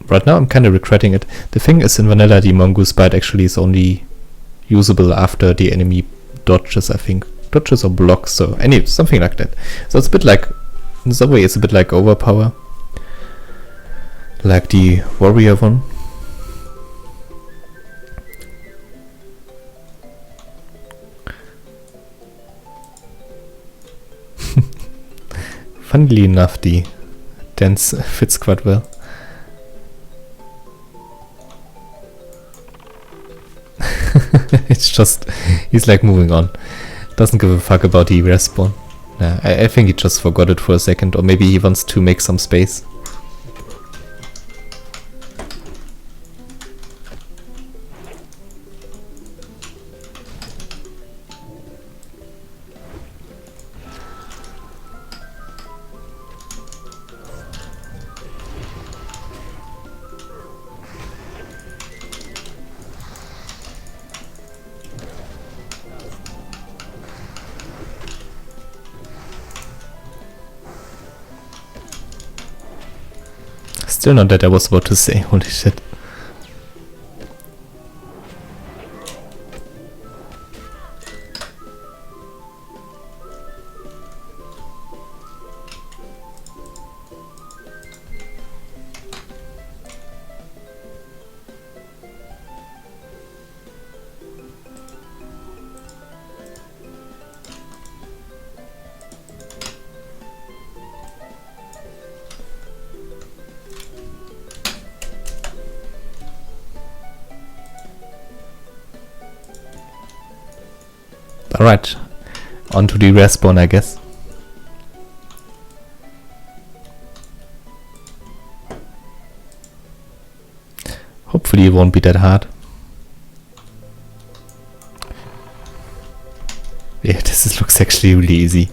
Right now I'm kind of regretting it. The thing is, in vanilla the mongoose bite actually is only usable after the enemy dodges, I think. Dodges or blocks, so something like that. So it's a bit like, in some way it's a bit like overpower. Like the warrior one. Funnily enough, the dance fits quite well. It's just, he's like moving on. Doesn't give a fuck about the respawn. Nah, I think he just forgot it for a second, or maybe he wants to make some space. Still not that I was about to say, holy shit. Alright, on to the respawn, I guess. Hopefully it won't be that hard. Yeah, looks actually really easy.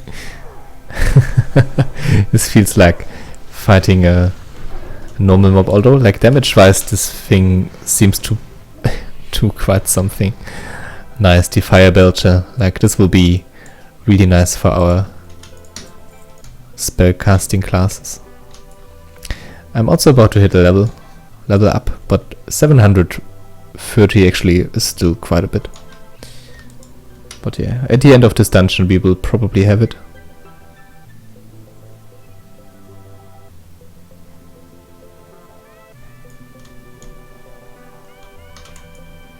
This feels like fighting a normal mob, although like damage wise this thing seems to do quite something. Nice, the fire belcher, like this will be really nice for our spell casting classes. I'm also about to hit a level up, but 730 actually is still quite a bit. But yeah, at the end of this dungeon we will probably have it.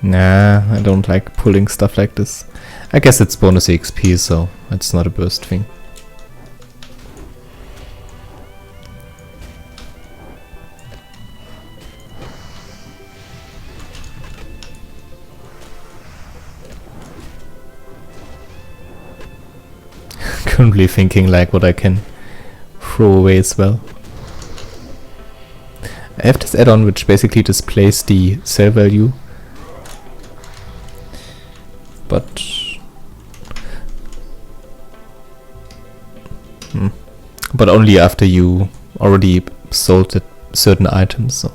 Nah, I don't like pulling stuff like this. I guess it's bonus XP, so it's not a burst thing. Currently thinking like what I can throw away as well. I have this add-on which basically displays the sell value. But only after you already sold certain items, so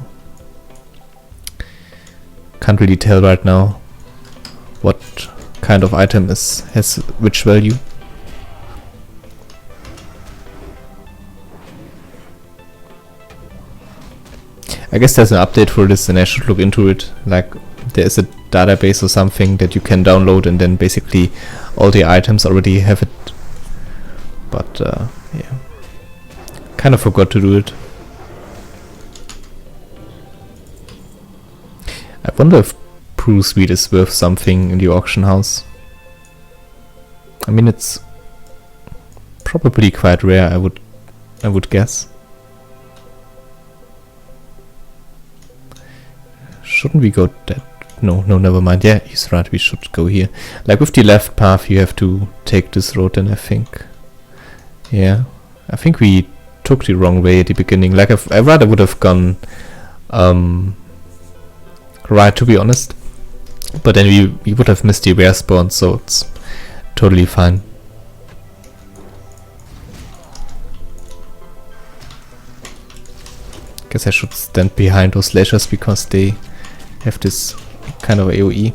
can't really tell right now what kind of item has which value. I guess there's an update for this and I should look into it. Like, there's a database or something that you can download and then basically all the items already have it. But yeah, kind of forgot to do it. I wonder if Bruce Wheat is worth something in the auction house. I mean, it's probably quite rare, I would guess. Shouldn't we go that? No, never mind. Yeah, he's right, we should go here. Like, with the left path you have to take this road then, I think. Yeah, I think we took the wrong way at the beginning. Like, I rather would have gone right, to be honest. But then we would have missed the rare spawn, so it's totally fine. Guess I should stand behind those slashers because they have this kind of AoE.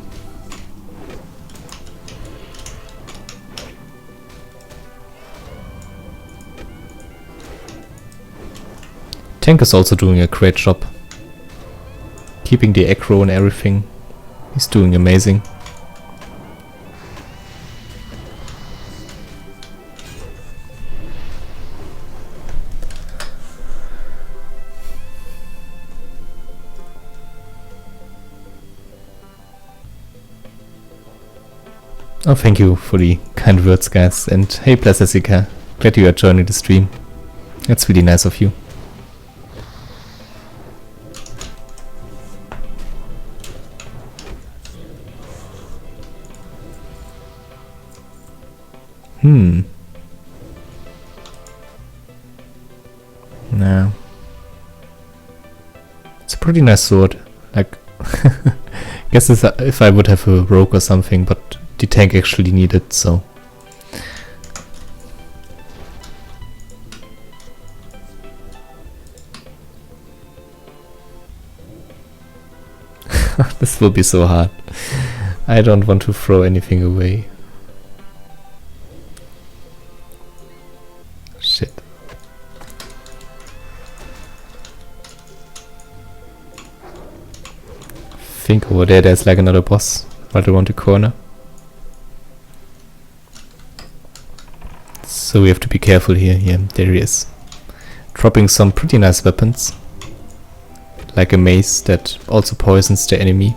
Tank is also doing a great job. Keeping the aggro and everything. He's doing amazing. Oh, thank you for the kind words, guys. And hey, Plasasica, glad you are joining the stream. That's really nice of you. Nah. It's a pretty nice sword. Like, guess if I would have a rogue or something, but the tank actually needed it, so. This will be so hard. I don't want to throw anything away. Shit. I think over there's like another boss right around the corner. So we have to be careful here. Yeah, there he is. Dropping some pretty nice weapons. Like a mace that also poisons the enemy.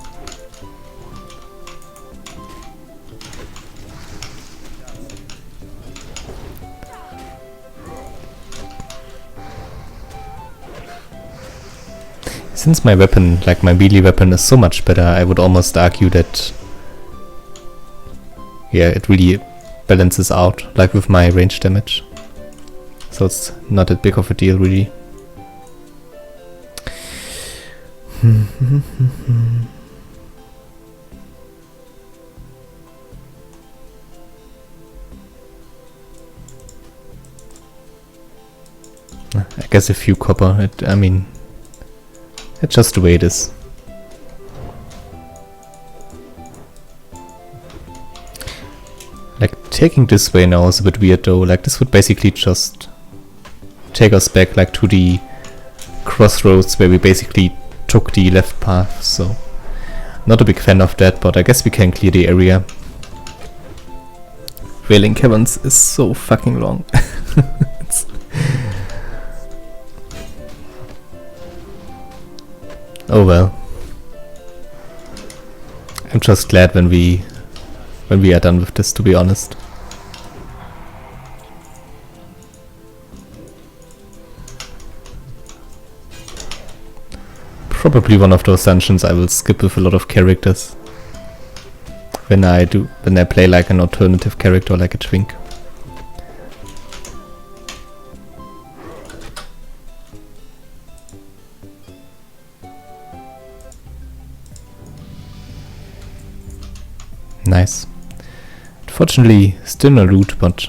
Since my weapon, like my melee weapon, is so much better, I would almost argue that, yeah, it really balances out, like with my range damage. So it's not that big of a deal, really. I guess a few copper, I mean, it's just the way it is. Like, taking this way now is a bit weird though. Like, this would basically just take us back like to the crossroads where we basically took the left path, so not a big fan of that, but I guess we can clear the area. Wailing Caverns is so fucking long. Oh well. I'm just glad when we are done with this, to be honest. Probably one of those dungeons I will skip with a lot of characters. When I play like an alternative character, like a twink. Nice. Unfortunately, still no loot, but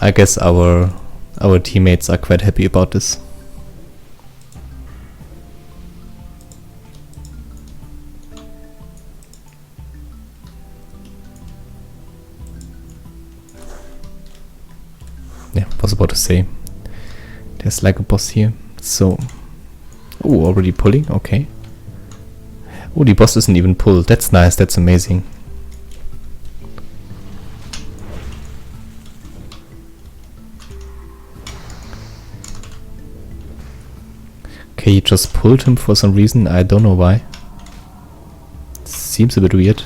I guess our teammates are quite happy about this. to say. There's like a boss here. So, oh, already pulling. Okay. Oh, the boss isn't even pulled. That's nice. That's amazing. Okay, he just pulled him for some reason. I don't know why. Seems a bit weird.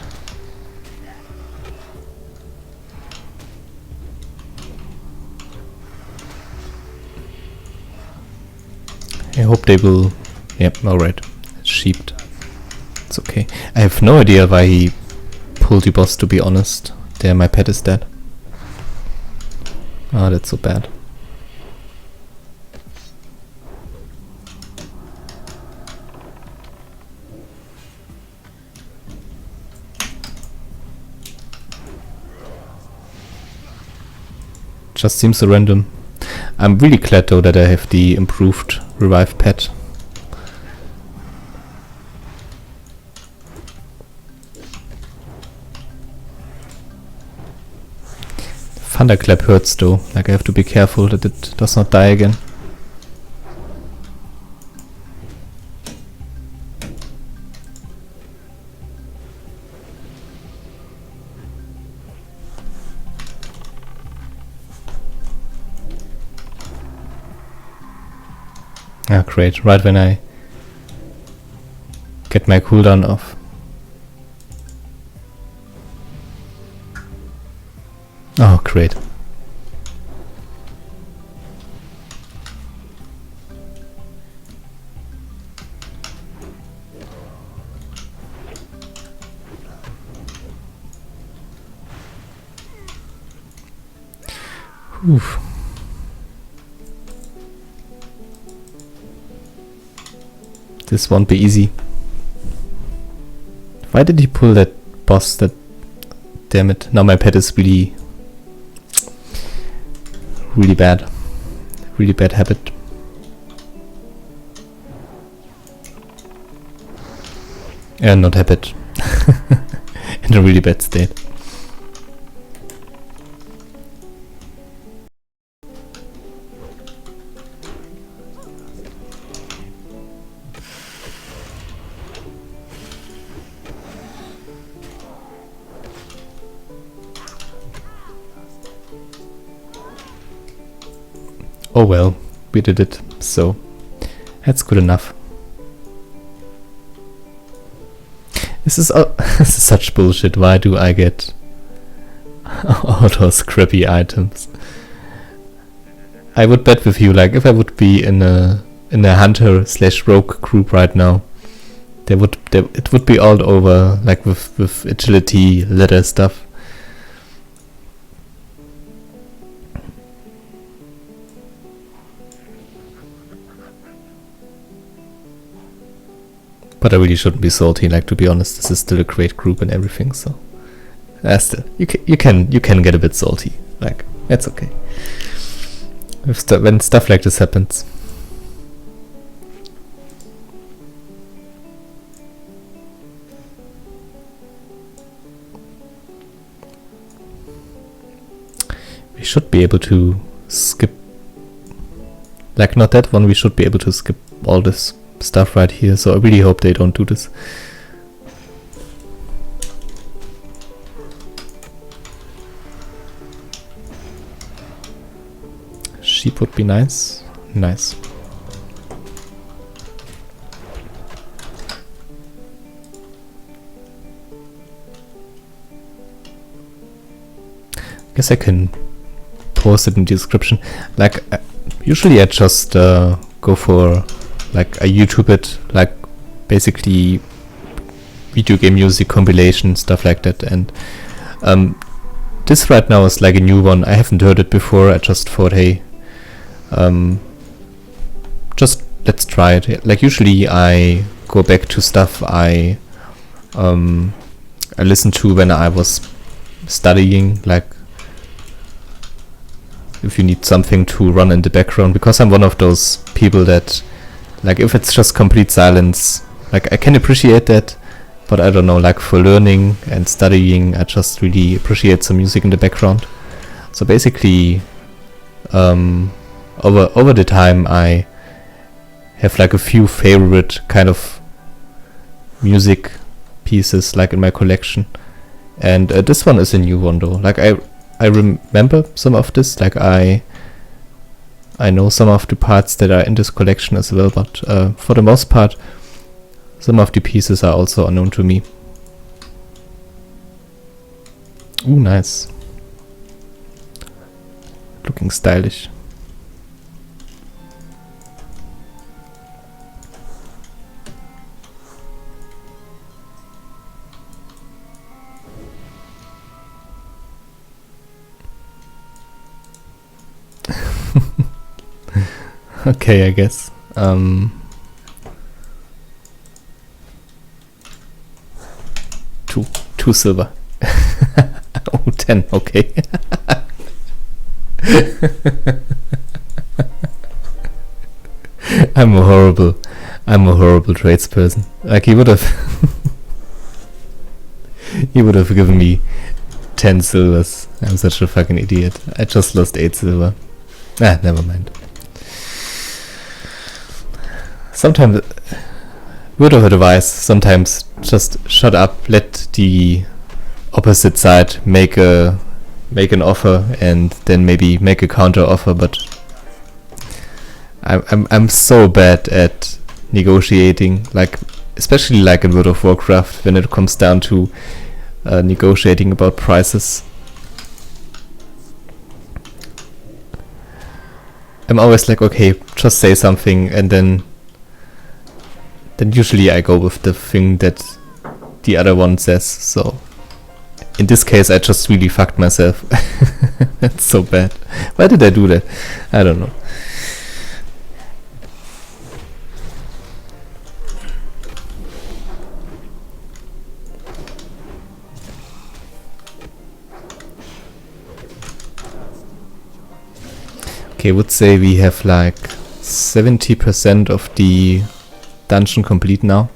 I hope they will... Yep, alright. Sheeped. It's okay. I have no idea why he pulled the boss, to be honest. There, my pet is dead. Ah, that's so bad. Just seems so random. I'm really glad though that I have the improved revive pet. Thunderclap hurts though, like I have to be careful that it does not die again. Ah, great, right when I get my cooldown off. Oh, great. Oof. This won't be easy. Why did he pull that boss? That, damn it. Now my pet is really bad. Really bad habit. Not habit. In a really bad state. Oh well, we did it, so that's good enough. This is this is such bullshit. Why do I get all those crappy items? I would bet with you, like if I would be in a hunter / rogue group right now, it would be all over, like with agility, leather stuff. But I really shouldn't be salty, like, to be honest, this is still a great group and everything, so still, you can get a bit salty, like, that's okay. When stuff like this happens. We should be able to skip, like, not that one, we should be able to skip all this stuff right here, so I really hope they don't do this. Sheep would be nice. Nice. Guess I can post it in the description. Like, usually I just go for, like, I YouTube it, like, basically video game music compilation, stuff like that, and this right now is like a new one. I haven't heard it before. I just thought, hey, just let's try it. Like, usually I go back to stuff I listened to when I was studying, like if you need something to run in the background, because I'm one of those people that, like, if it's just complete silence, like, I can appreciate that, but I don't know, like, for learning and studying, I just really appreciate some music in the background. So basically, Over the time I have like a few favorite kind of music pieces like in my collection, and this one is a new one though. Like I remember some of this, like I know some of the parts that are in this collection as well, but for the most part some of the pieces are also unknown to me. Ooh, nice. Looking stylish. Okay, I guess. Two silver. Oh, 10, okay. I'm a horrible tradesperson. Like he would have given me 10 silvers. I'm such a fucking idiot. I just lost 8 silver. Never mind. Sometimes, word of advice, sometimes just shut up, let the opposite side make an offer and then maybe make a counter offer, but I'm so bad at negotiating, like especially like in World of Warcraft when it comes down to negotiating about prices. I'm always like, okay, just say something, and then usually I go with the thing that the other one says. So in this case I just really fucked myself. That's so bad. Why did I do that? I don't know. Okay, I would say we have like 70% of the dungeon complete now,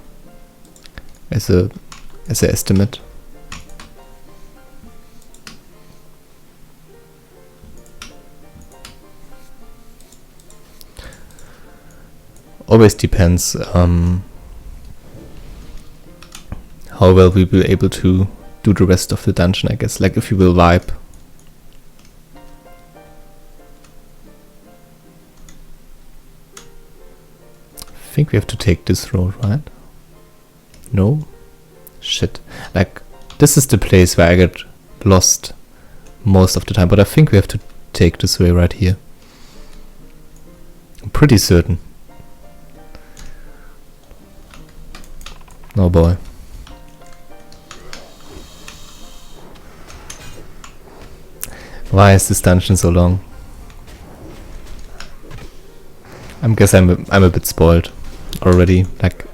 as a estimate. Always depends how well we will be able to do the rest of the dungeon, I guess. Like if you will vibe. I think we have to take this road, right? No? Shit. Like, this is the place where I get lost most of the time, but I think we have to take this way right here. I'm pretty certain. Oh boy. Why is this dungeon so long? I guess I'm a bit spoiled already. Like,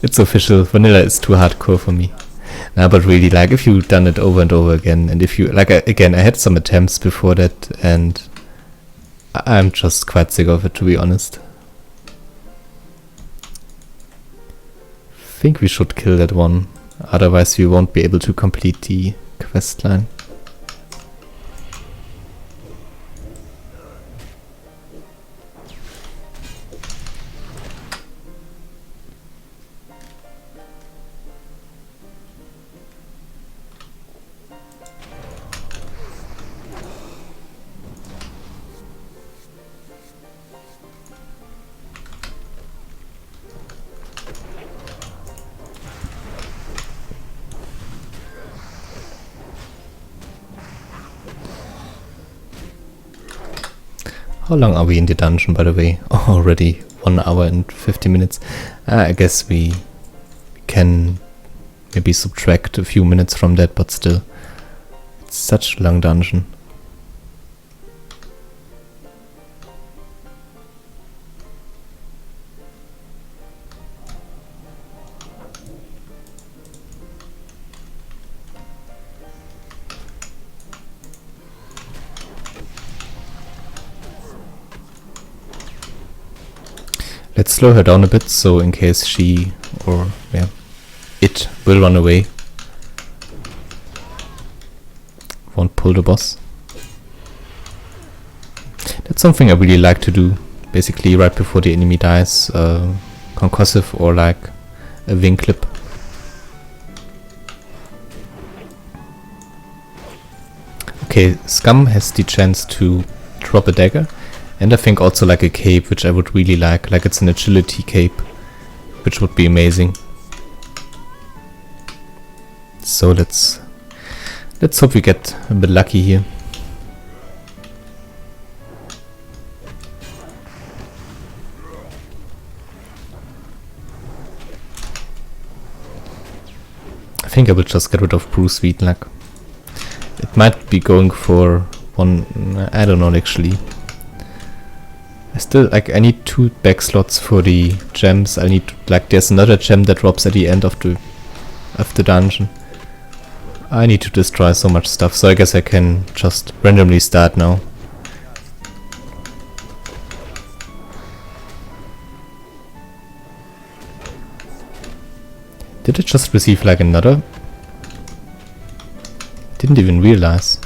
it's official. Vanilla is too hardcore for me. Nah, but really, like, if you've done it over and over again, and if you like, again, I had some attempts before that, and I'm just quite sick of it, to be honest. I think we should kill that one, otherwise we won't be able to complete the quest line. How long are we in the dungeon, by the way? Oh, already 1 hour and 50 minutes. I guess we can maybe subtract a few minutes from that, but still. It's such a long dungeon. Let's slow her down a bit, so in case she, or yeah, it will run away. Won't pull the boss. That's something I really like to do. Basically right before the enemy dies, concussive or like a wing clip. Okay, Scum has the chance to drop a dagger, and I think also like a cape, which I would really like it's an agility cape, which would be amazing. So let's hope we get a bit lucky here. I think I will just get rid of Bruce Wheatley. It might be going for one, I don't know actually. I still, I need 2 back slots for the gems. I need, there's another gem that drops at the end of the dungeon. I need to destroy so much stuff, so I guess I can just randomly start now. Did it just receive another? Didn't even realize.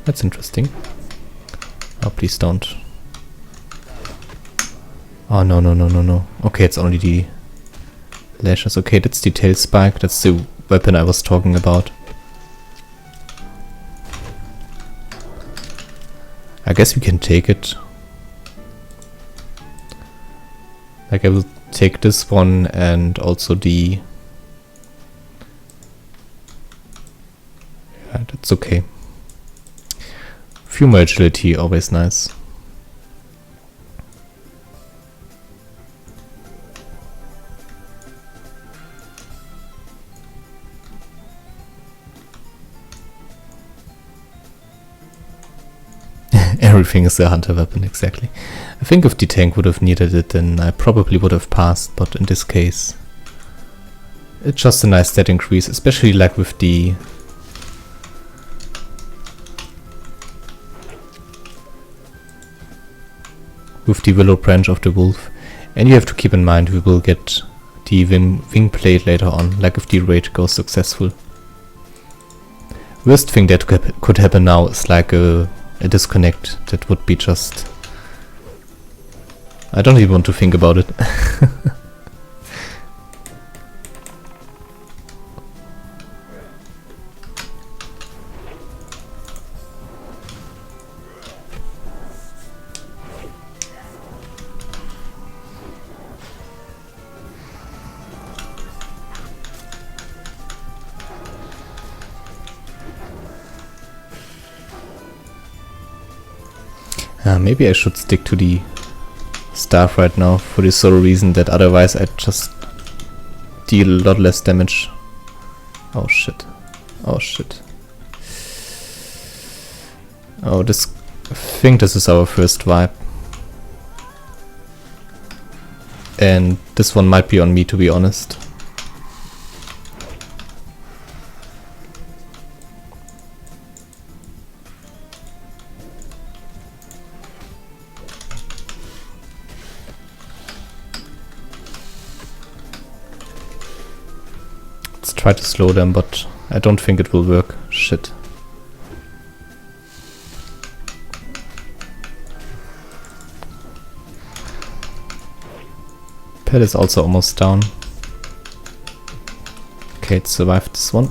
That's interesting. Oh, please don't. Oh, no. Okay, it's only the lashes. Okay, that's the tail spike. That's the weapon I was talking about. I guess we can take it. I will take this one and also the... Yeah, that's okay. Few more agility, always nice. Everything is a hunter weapon, exactly. I think if the tank would have needed it, then I probably would have passed, but in this case it's just a nice stat increase, especially with the willow branch of the wolf. And you have to keep in mind we will get the wing plate later on, if the raid goes successful. Worst thing that could happen now is a disconnect. That would be just... I don't even want to think about it. Maybe I should stick to the staff right now for the sole reason that otherwise I'd just deal a lot less damage. Oh shit. Oh shit. Oh, I think this is our first vibe. And this one might be on me, to be honest. Try to slow them, but I don't think it will work. Shit. Pet is also almost down. Okay, it survived this one.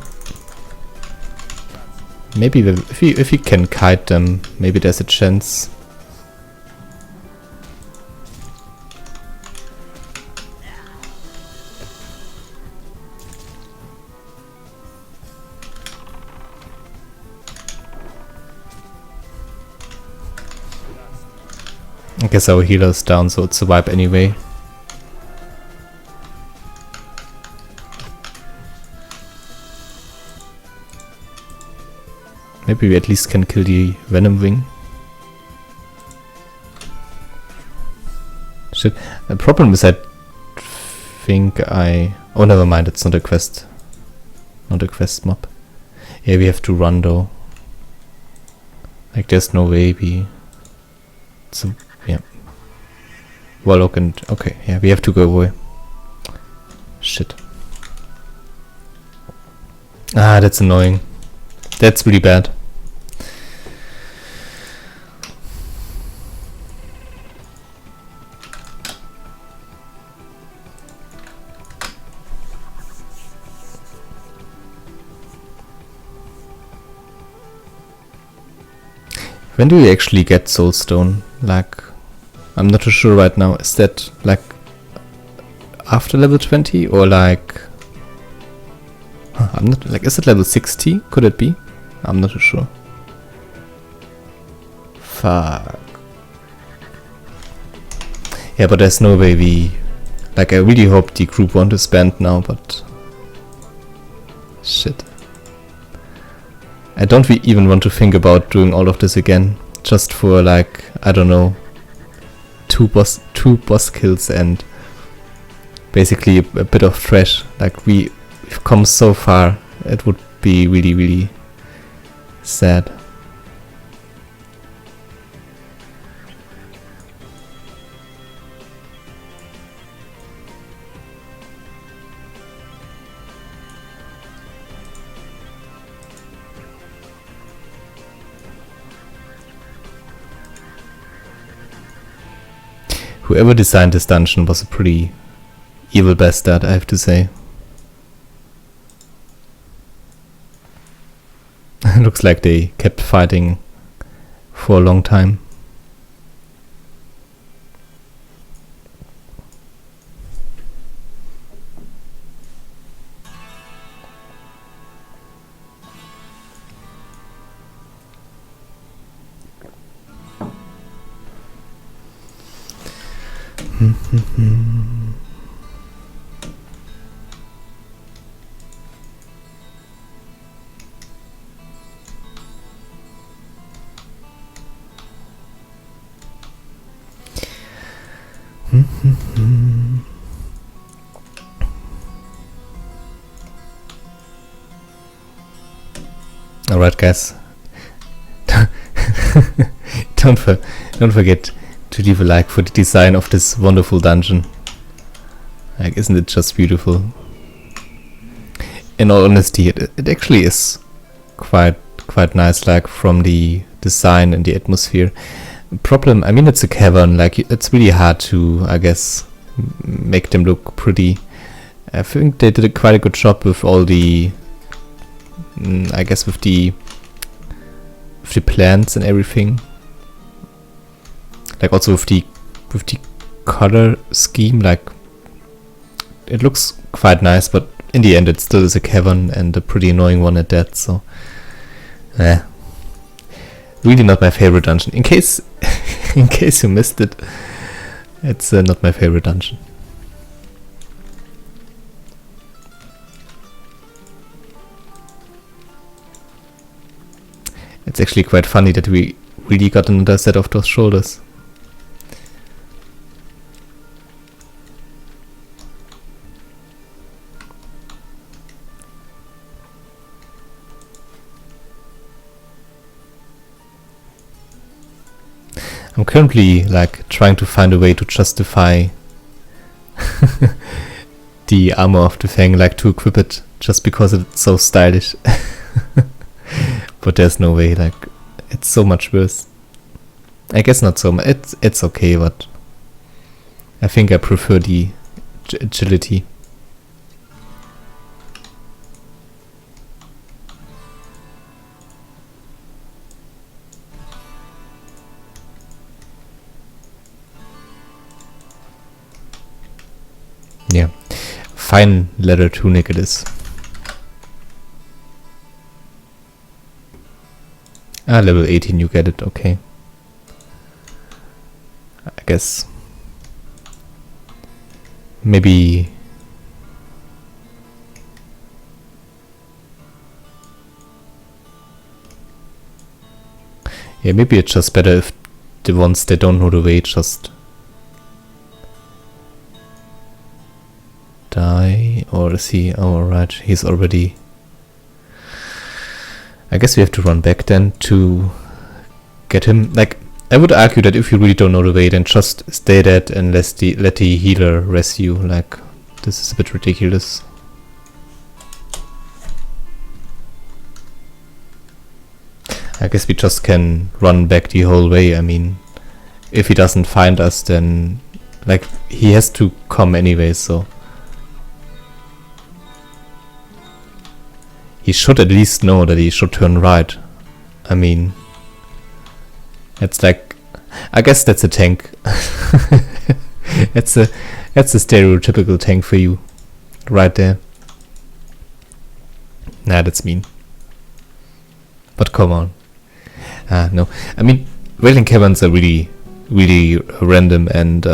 Maybe if we can kite them, maybe there's a chance. I guess our healer is down, so it's a wipe anyway. Maybe we at least can kill the Venom Wing. Shit. The problem is I think oh, never mind, it's not a quest. Not a quest mob. Yeah, we have to run though. There's no way we... yeah. Warlock and... okay, yeah, we have to go away. Shit. Ah, that's annoying. That's really bad. When do you actually get soulstone? Like, I'm not too sure right now. Is that like after level 20 or like... I'm not like, is it level 60? Could it be? I'm not too sure. Fuck. Yeah, but there's no way we... Like, I really hope the group won't disband now, but... Shit. I don't even want to think about doing all of this again. Just for like, I don't know, two boss kills and basically a bit of trash. Like, we've come so far. It would be really, really sad. Whoever designed this dungeon was a pretty evil bastard, I have to say. Looks like they kept fighting for a long time. Alright, guys. Don't forget to leave a like for the design of this wonderful dungeon. Like, isn't it just beautiful? In all honesty, it actually is quite nice, like, from the design and the atmosphere. Problem, I mean, it's a cavern, like, it's really hard to, I guess, make them look pretty. I think they did quite a good job with all the, I guess, with the plants and everything. Like, also with the color scheme, like, it looks quite nice, but in the end it still is a cavern, and a pretty annoying one at that, so really not my favorite dungeon. In case you missed it, it's not my favorite dungeon. It's actually quite funny that we really got another set of those shoulders. I'm currently like trying to find a way to justify the armor of the Fang, like to equip it just because it's so stylish. But there's no way, like, it's so much worse. I guess not so much, it's okay, but I think I prefer the agility. Yeah, fine leather tunic it is. Ah, level 18 you get it, okay. I guess maybe yeah, maybe it's just better if the ones that don't know the way just die. Or is he? Oh, right, he's already... I guess we have to run back then to get him. Like, I would argue that if you really don't know the way, then just stay dead and let the healer rest you. Like, this is a bit ridiculous. I guess we just can run back the whole way. I mean, if he doesn't find us, then like he has to come anyway, so he should at least know that he should turn right. I mean, It's like, I guess that's a tank. That's a stereotypical tank for you, right there. Nah, that's mean. But come on. No, I mean, Wailing Caverns are really random and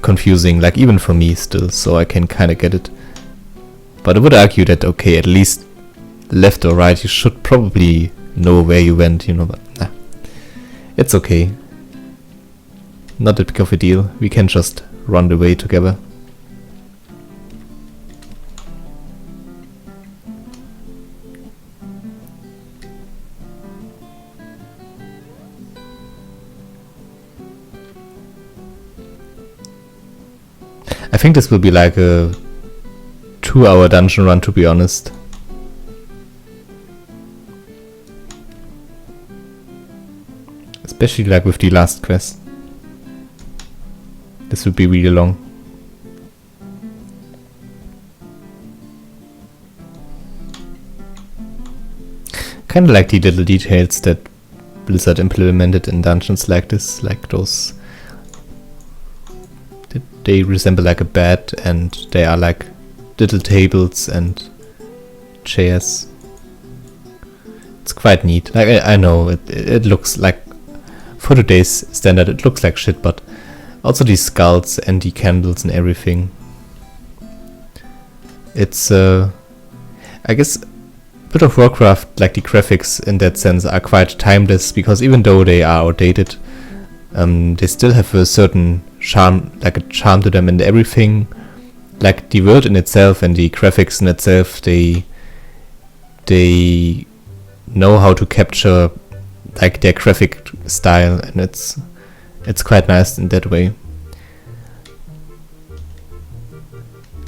confusing, like even for me still, so I can kind of get it. But I would argue that, okay, at least left or right, you should probably know where you went, you know, but nah. It's okay. Not that big of a deal. We can just run the way together. I think this will be like a 2-hour dungeon run, to be honest. Especially like with the last quest. This would be really long. Kinda like the little details that Blizzard implemented in dungeons like this, like those. They resemble like a bed and they are like little tables and chairs. It's quite neat. Like I know it looks like, for today's standard, it looks like shit, but also these skulls and the candles and everything. It's I guess World of Warcraft, like the graphics in that sense, are quite timeless, because even though they are outdated, they still have a certain charm, like a charm to them, and everything, like the world in itself and the graphics in itself, they know how to capture like their graphic style, and it's quite nice in that way.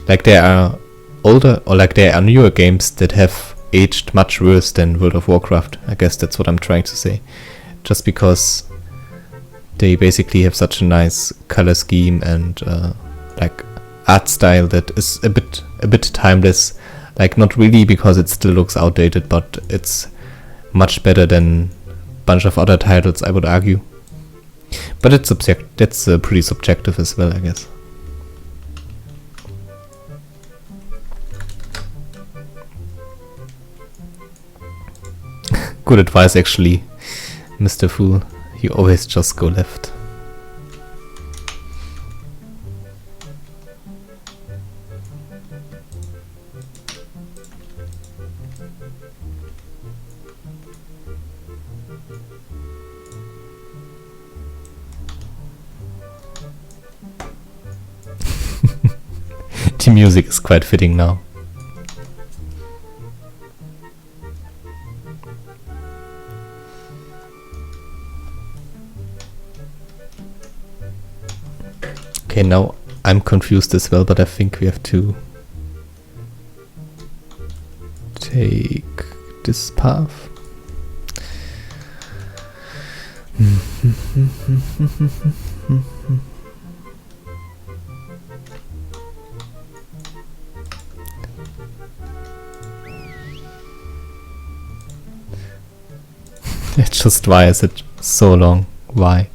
Like there are older, or like there are newer games that have aged much worse than World of Warcraft. I guess that's what I'm trying to say. Just because they basically have such a nice color scheme and like art style that is a bit timeless. Like not really because it still looks outdated, but it's much better than a bunch of other titles, I would argue. But it's that's pretty subjective as well, I guess. Good advice, actually, Mr. Fool. You always just go left. The music is quite fitting now. Okay, now I'm confused as well, but I think we have to take this path. It's just, why is it so long? Why?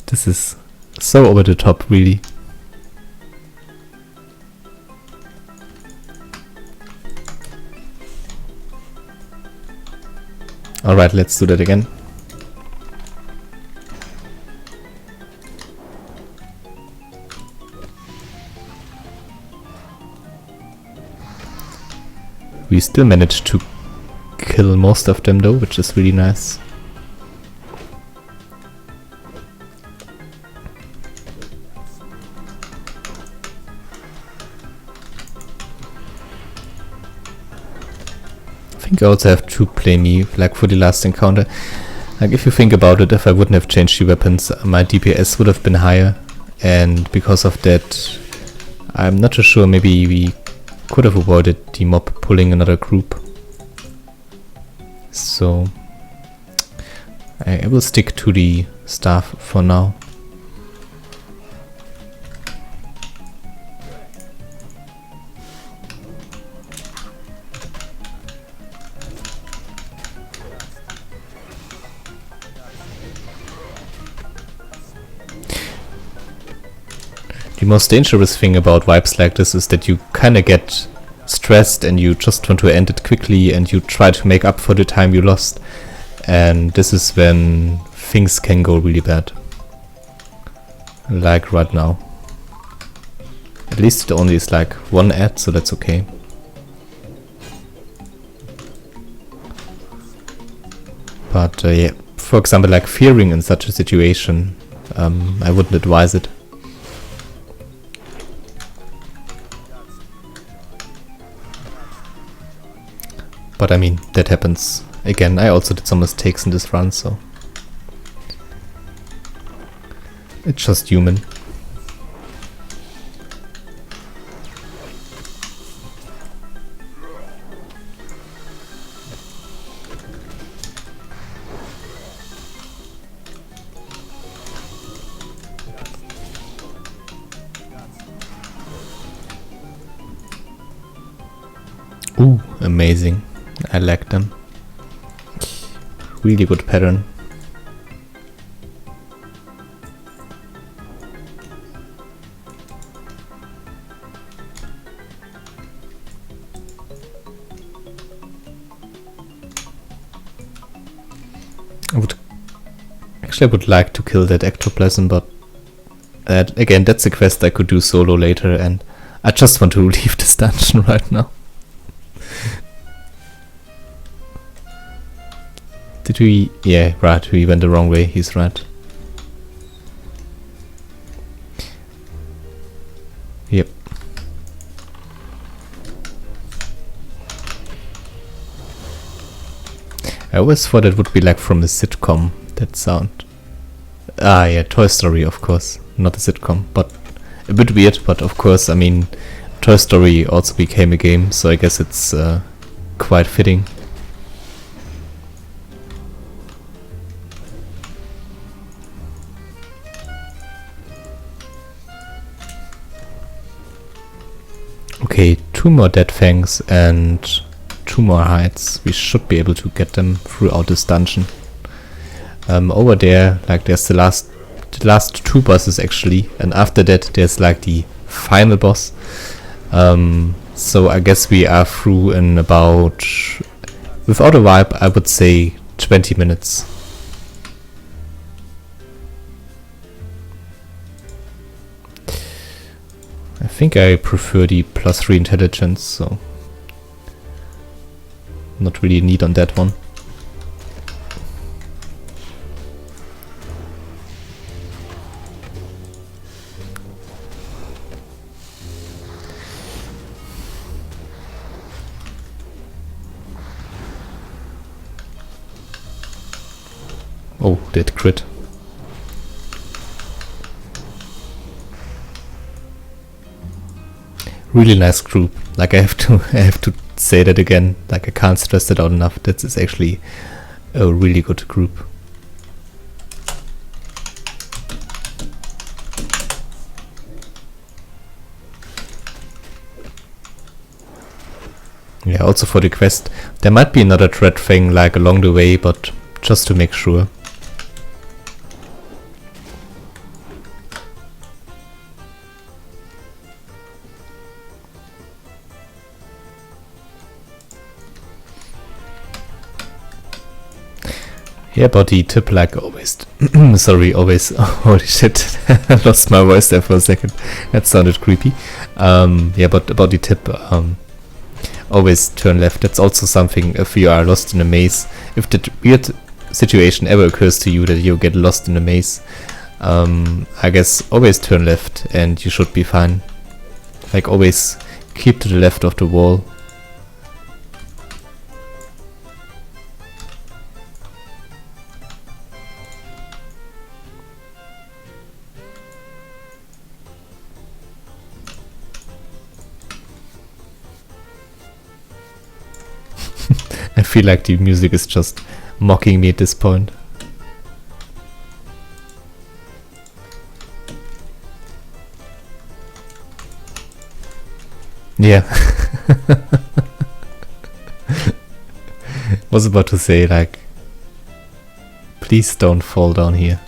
This is so over the top, really. Alright, let's do that again. We still managed to kill most of them though, which is really nice. I think I also have to play me, like for the last encounter. Like if you think about it, if I wouldn't have changed the weapons, my DPS would have been higher, and because of that, I'm not too sure, maybe we could have avoided the mob pulling another group. So I will stick to the staff for now. The most dangerous thing about vibes like this is that you kinda get stressed and you just want to end it quickly and you try to make up for the time you lost. And this is when things can go really bad. Like right now. At least it only is like one ad, so that's okay. But yeah, for example, like fearing in such a situation, I wouldn't advise it. But I mean, that happens. Again, I also did some mistakes in this run, so it's just human. Ooh, amazing. I like them. Really good pattern. I would like to kill that ectoplasm, but again, that's a quest I could do solo later, and I just want to leave this dungeon right now. Did we? Yeah, right, we went the wrong way, he's right. Yep. I always thought it would be like from a sitcom, that sound. Ah, yeah, Toy Story, of course. Not a sitcom, but a bit weird, but of course, I mean, Toy Story also became a game, so I guess it's quite fitting. Okay, 2 more dead fangs and 2 more hides. We should be able to get them throughout this dungeon. Over there, like there's the last 2 bosses actually, and after that there's like the final boss. So I guess we are through in about, without a vibe, I would say 20 minutes. I think I prefer the +3 intelligence, so not really a need on that one. Oh, that crit. Really nice group. Like I have to say that again. Like I can't stress that out enough. That is actually a really good group. Yeah, also for the quest, there might be another thread thing like along the way, but just to make sure. Yeah, about the tip, like always. Sorry, always. Holy shit, I lost my voice there for a second. That sounded creepy. Yeah, but about the tip, always turn left. That's also something if you are lost in a maze. If the weird situation ever occurs to you that you get lost in a maze, I guess always turn left and you should be fine. Like always keep to the left of the wall. I feel like the music is just mocking me at this point. Yeah. Was about to say, like, please don't fall down here.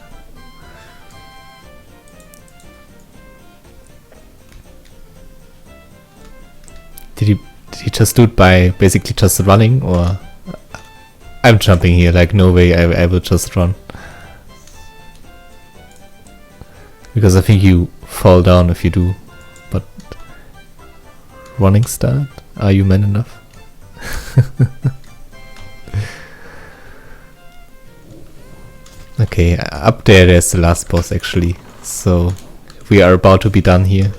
Did he just do it by basically just running, or I'm jumping here, like no way I will just run. Because I think you fall down if you do, but running start? Are you man enough? Okay, up there's the last boss actually, so we are about to be done here.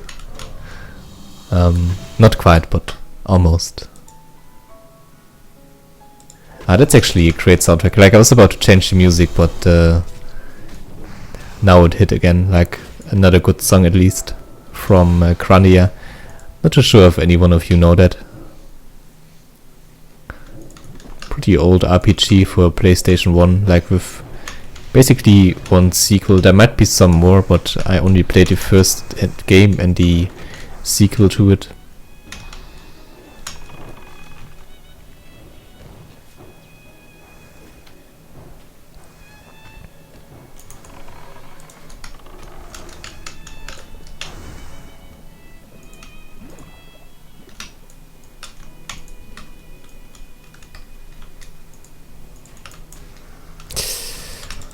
Not quite, but almost. That's actually a great soundtrack. Like, I was about to change the music, but now it hit again. Like, another good song at least from Crania. Not too sure if any one of you know that. Pretty old RPG for PlayStation 1, like with basically one sequel. There might be some more, but I only played the first game and the sequel to it.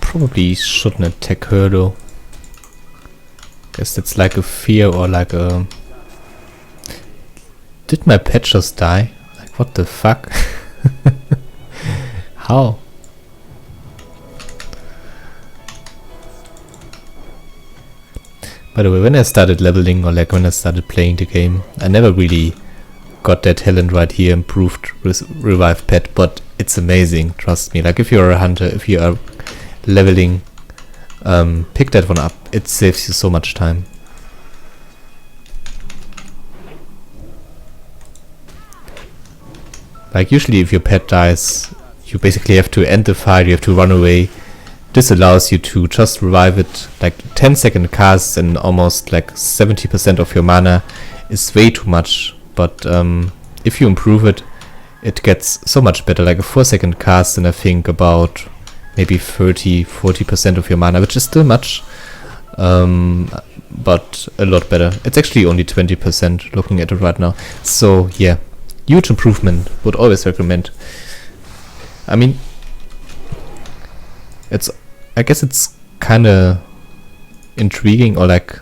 Probably shouldn't attack her though. Guess that's like a fear or like a... Did my pet just die? Like, what the fuck? How? By the way, when I started leveling, or like when I started playing the game, I never really got that talent right here, improved revive pet, but it's amazing, trust me. Like, if you're a hunter, if you are leveling, pick that one up. It saves you so much time. Like, usually if your pet dies, you basically have to end the fight, you have to run away. This allows you to just revive it. Like, 10-second casts and almost like 70% of your mana is way too much, but if you improve it, it gets so much better. Like a 4-second cast, and I think about maybe 30-40% of your mana, which is still much, but a lot better. It's actually only 20% looking at it right now. So yeah, huge improvement. Would always recommend. I mean, I guess it's kind of intriguing, or like,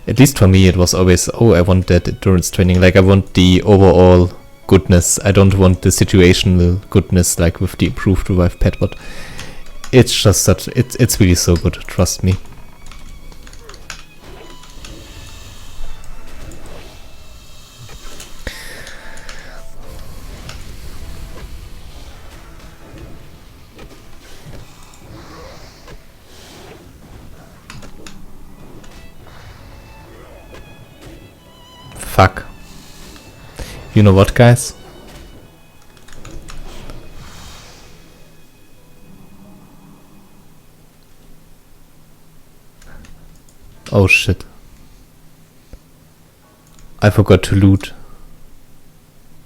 at least for me it was always, oh, I want that endurance training. Like, I want the overall goodness. I don't want the situational goodness like with the improved revive pet, but it's just such, it's really so good, trust me. Fuck. You know what, guys? Oh shit. I forgot to loot.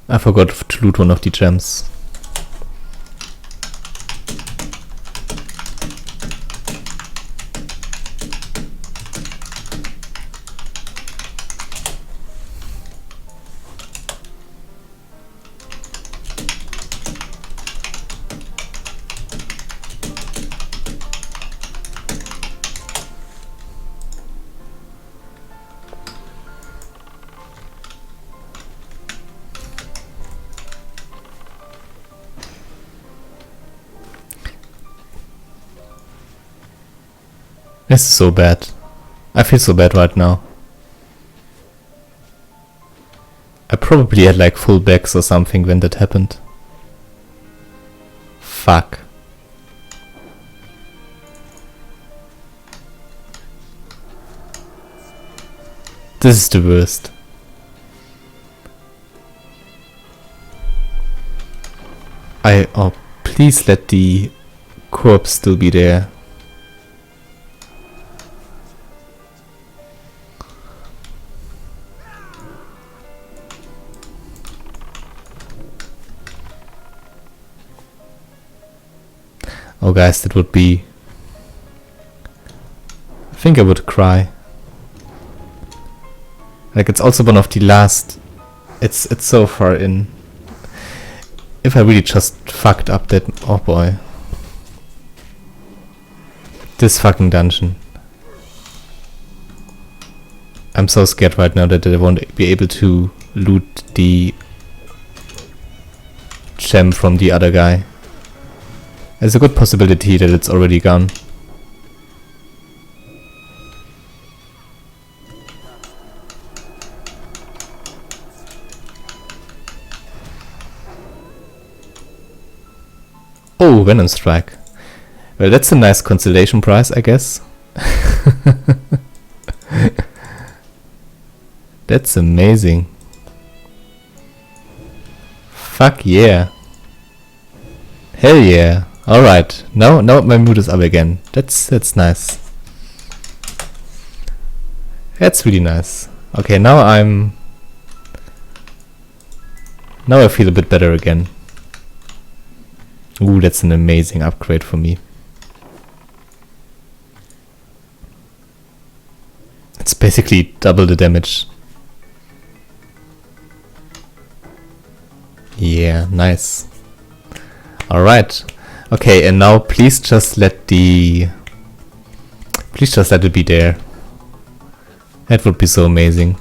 I forgot to loot one of the gems. This is so bad. I feel so bad right now. I probably had like full backs or something when that happened. Fuck. This is the worst. Oh, please let the corpse still be there. Oh guys, that would be... I think I would cry. Like, it's also one of the last... It's so far in. If I really just fucked up that... Oh boy. This fucking dungeon. I'm so scared right now that I won't be able to loot the gem from the other guy. There's a good possibility that it's already gone. Oh, Venom Strike. Well, that's a nice consolation prize, I guess. That's amazing. Fuck yeah. Hell yeah. Alright. Now my mood is up again. That's nice. That's really nice. Okay, now I feel a bit better again. Ooh, that's an amazing upgrade for me. It's basically double the damage. Yeah, nice. Alright. Okay, and now please just let it be there. That would be so amazing.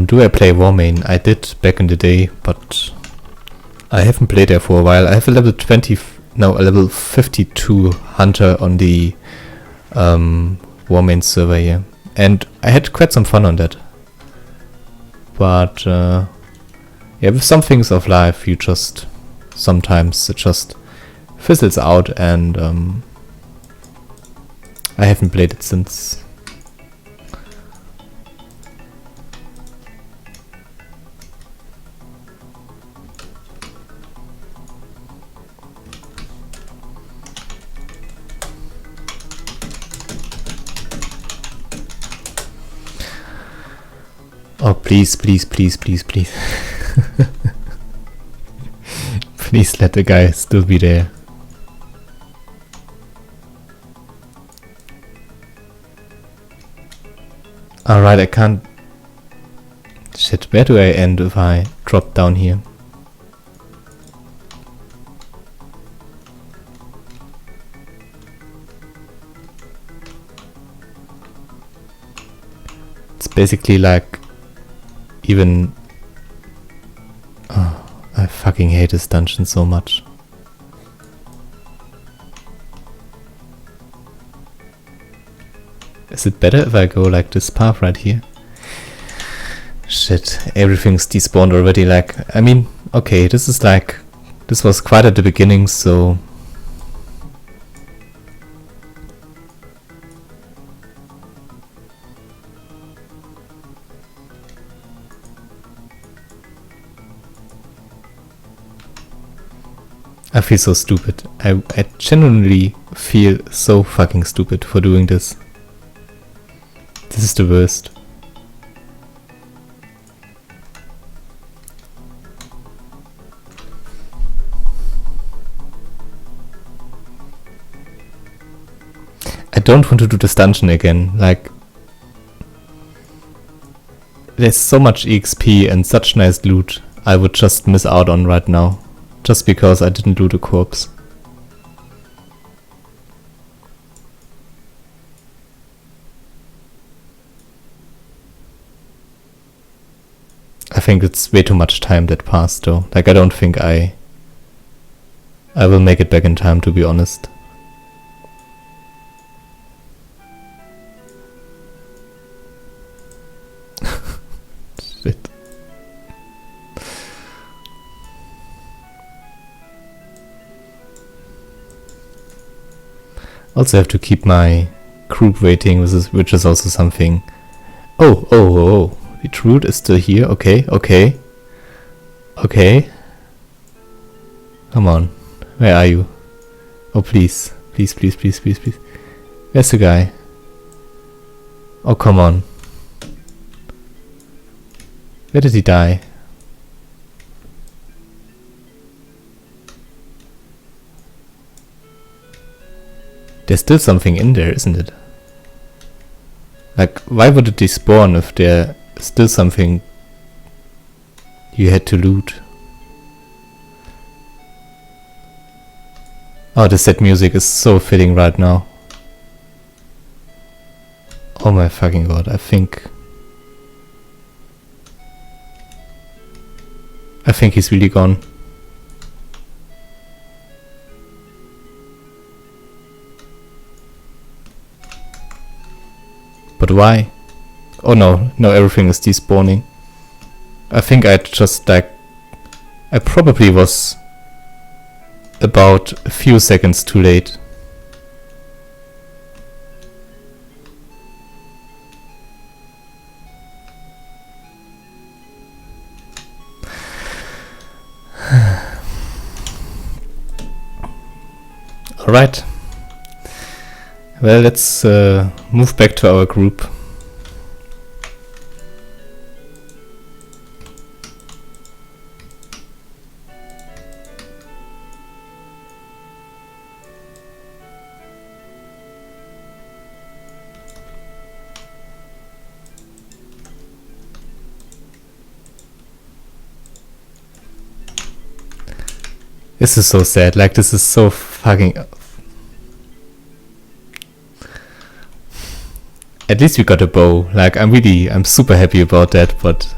Do I play Warmane? I did back in the day, but I haven't played there for a while. I have a level 52 hunter on the Warmane server here, and I had quite some fun on that. But yeah, with some things of life, you just sometimes it just fizzles out, and I haven't played it since. Oh, please, please, please, please, please. Please let the guy still be there. Alright, I can't... Shit, where do I end if I drop down here? It's basically like... Even... Oh, I fucking hate this dungeon so much. Is it better if I go like this path right here? Shit, everything's despawned already. Like, I mean, okay, this was quite at the beginning, so... I feel so stupid. I genuinely feel so fucking stupid for doing this. This is the worst. I don't want to do this dungeon again. Like, there's so much EXP and such nice loot I would just miss out on right now. Just because I didn't loot a corpse. I think it's way too much time that passed though. Like, I don't think I will make it back in time, to be honest. Shit. Also have to keep my group waiting, which is also something. Oh. The root is still here. Okay. Okay. Come on. Where are you? Oh, please. Please. Where's the guy? Oh, come on. Where did he die? There's still something in there, isn't it? Like, why would it despawn if there's still something you had to loot? Oh, the set music is so fitting right now. Oh my fucking god, I think he's really gone. But why? Oh no, everything is despawning. I think I just like... I probably was about a few seconds too late. Alright. Well, let's move back to our group. This is so sad, like this is so fucking... At least we got a bow, like I'm super happy about that, but...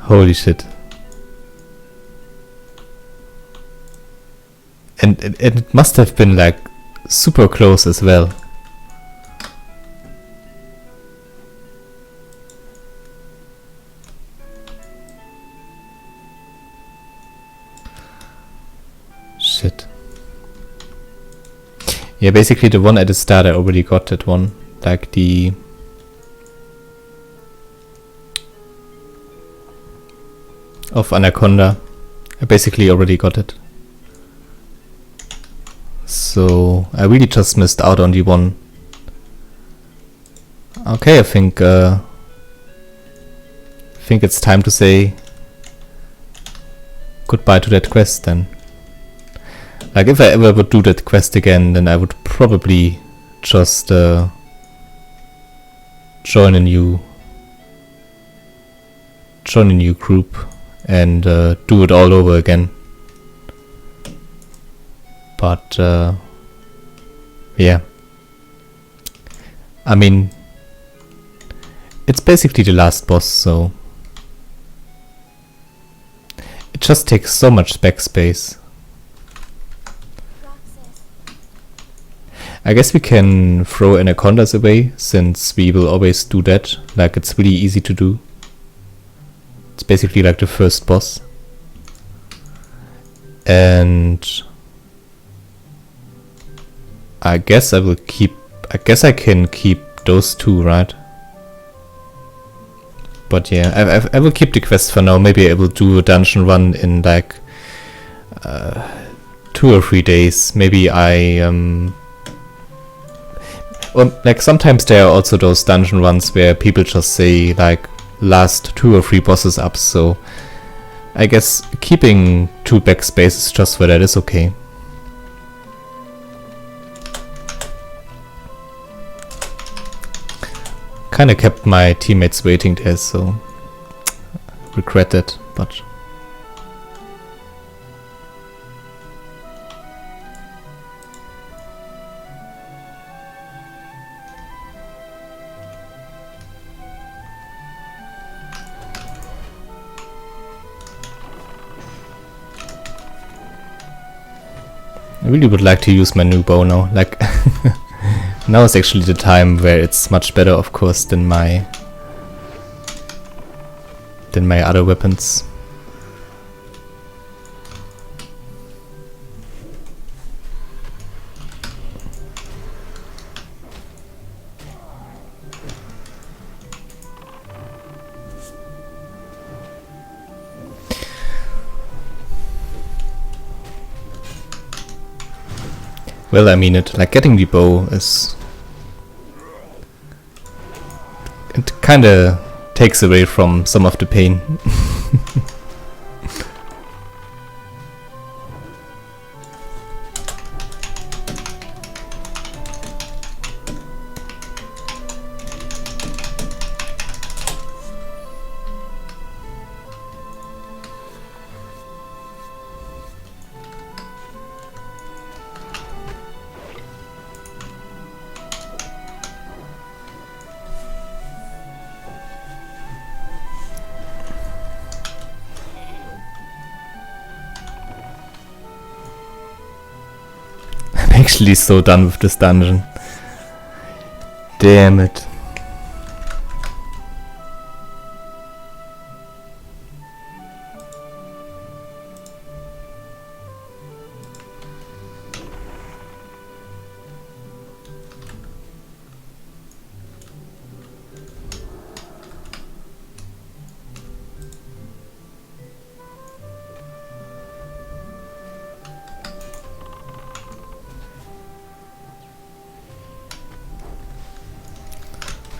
Holy shit. And it must have been like super close as well. Shit. Yeah, basically the one at the start I already got that one. Like the... of Anaconda. I basically already got it. So I really just missed out on the one. Okay, I think it's time to say goodbye to that quest then. Like if I ever would do that quest again, then I would probably just join a new group and do it all over again. But yeah, I mean, it's basically the last boss, so it just takes so much backspace. I guess we can throw anacondas away, since we will always do that. Like, it's really easy to do. It's basically like the first boss. And I guess I can keep those two, right? But yeah, I will keep the quest for now. Maybe I will do a dungeon run in like 2 or 3 days. Maybe well, like sometimes there are also those dungeon runs where people just say like last 2 or 3 bosses up, so I guess keeping 2 backspaces just for that is okay. Kinda kept my teammates waiting there, so regret that, but... I really would like to use my new bow now, like now is actually the time where it's much better, of course, than my other weapons. Well, I mean it, like getting the bow is... it kinda takes away from some of the pain. actually so done with this dungeon. Damn it.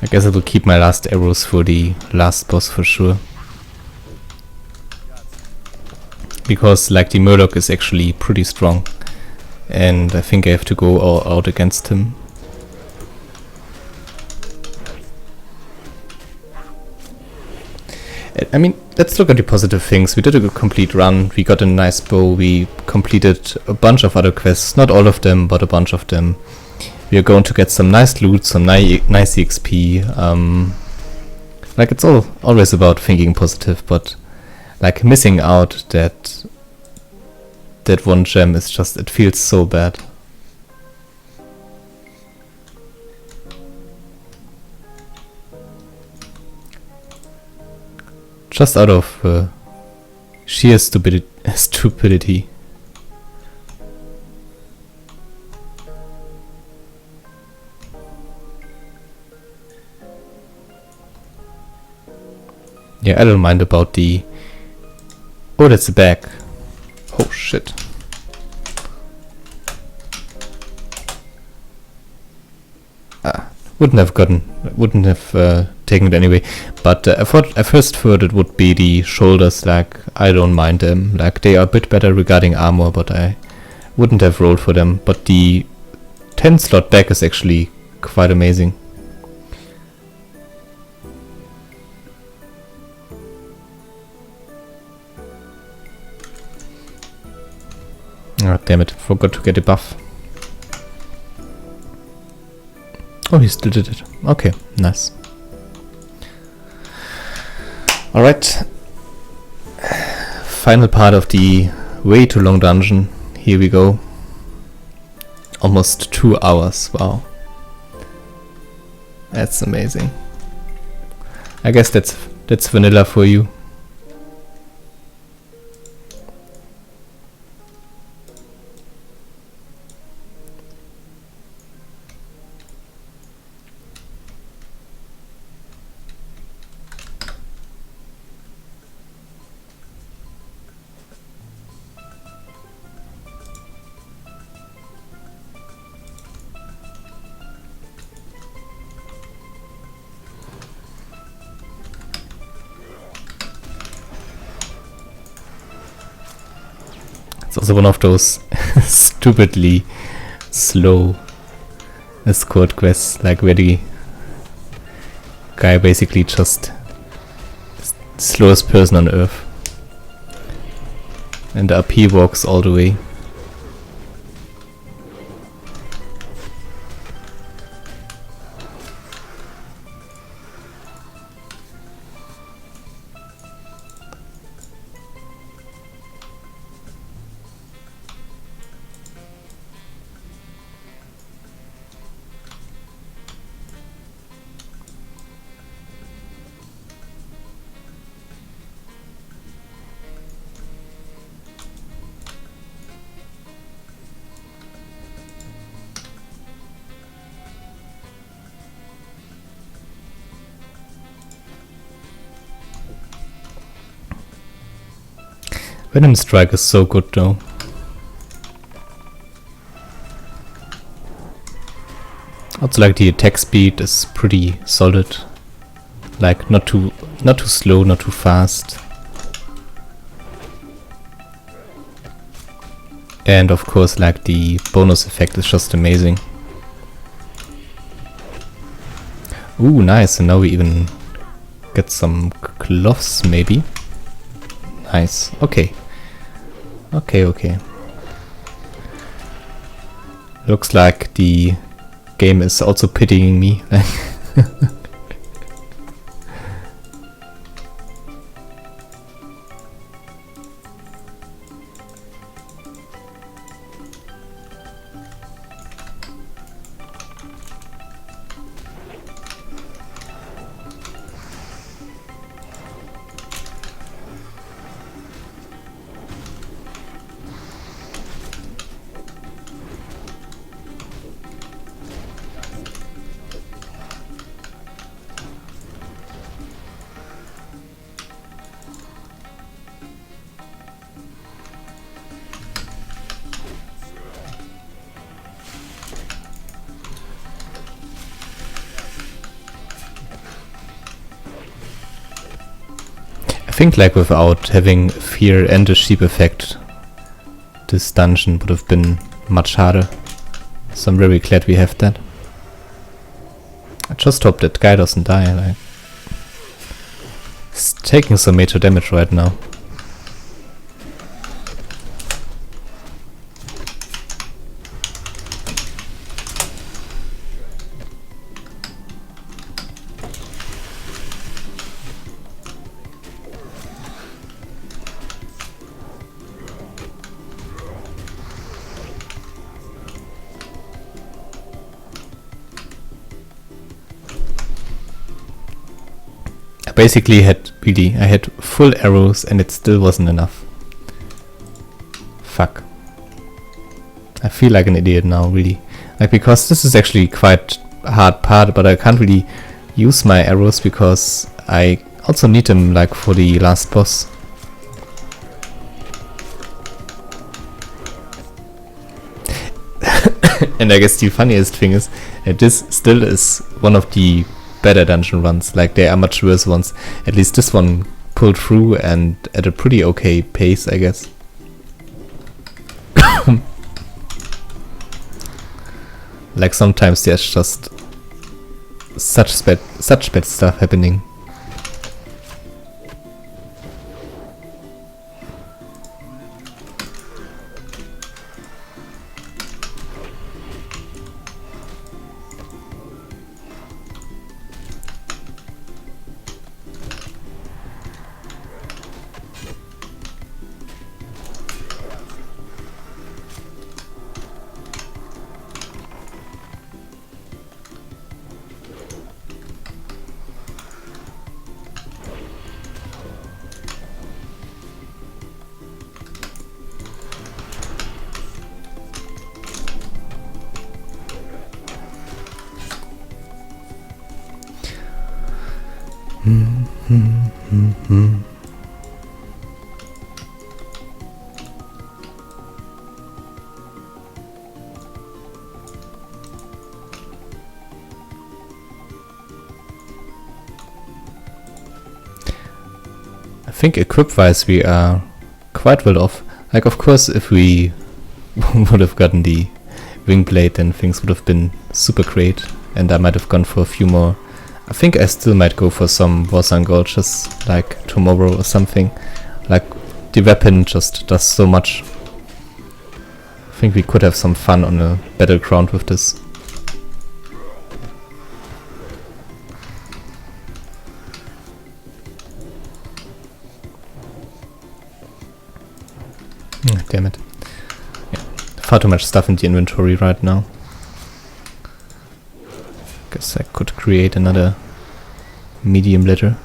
I guess I will keep my last arrows for the last boss for sure. Because like the Murloc is actually pretty strong. And I think I have to go all out against him. I mean, let's look at the positive things. We did a complete run, we got a nice bow, we completed a bunch of other quests, not all of them, but a bunch of them. We are going to get some nice loot, some nice EXP. Like, it's always about thinking positive, but like missing out that one gem is just, it feels so bad. Just out of sheer stupidity. Yeah, I don't mind about the... Oh, that's a bag. Oh, shit. Wouldn't have taken it anyway. But I first thought it would be the shoulders, like, I don't mind them. Like, they are a bit better regarding armor, but I wouldn't have rolled for them. But the 10 slot bag is actually quite amazing. Oh, damn it, forgot to get a buff. Oh, he still did it. Okay, nice. Alright. Final part of the way too long dungeon. Here we go. Almost 2 hours, wow. That's amazing. I guess that's vanilla for you. It's also one of those stupidly slow escort quests, like where the guy basically just slowest person on Earth, and the RP walks all the way. Venom Strike is so good though. Also, like, the attack speed is pretty solid. Like, not too slow, not too fast. And of course, like, the bonus effect is just amazing. Ooh, nice, and now we even get some cloths maybe. Nice, okay. Okay. Looks like the game is also pitying me. think like without having fear and a sheep effect, this dungeon would have been much harder. So I'm very glad we have that. I just hope that guy doesn't die. Like, he's taking some major damage right now. Basically I had full arrows and it still wasn't enough. Fuck. I feel like an idiot now, really. Like, because this is actually quite a hard part, but I can't really use my arrows because I also need them like for the last boss. And I guess the funniest thing is that this still is one of the better dungeon runs. Like, there are much worse ones. At least this one pulled through and at a pretty okay pace, I guess. Like, sometimes there's just such bad stuff happening. I think equip-wise we are quite well off. Like, of course, if we would have gotten the wing blade, then things would have been super great, and I might have gone for a few more. I think I still might go for some Warzone Gulches, like tomorrow or something. Like, the weapon just does so much. I think we could have some fun on a battleground with this. Damn it. Yeah, far too much stuff in the inventory right now. Guess I could create another medium litter.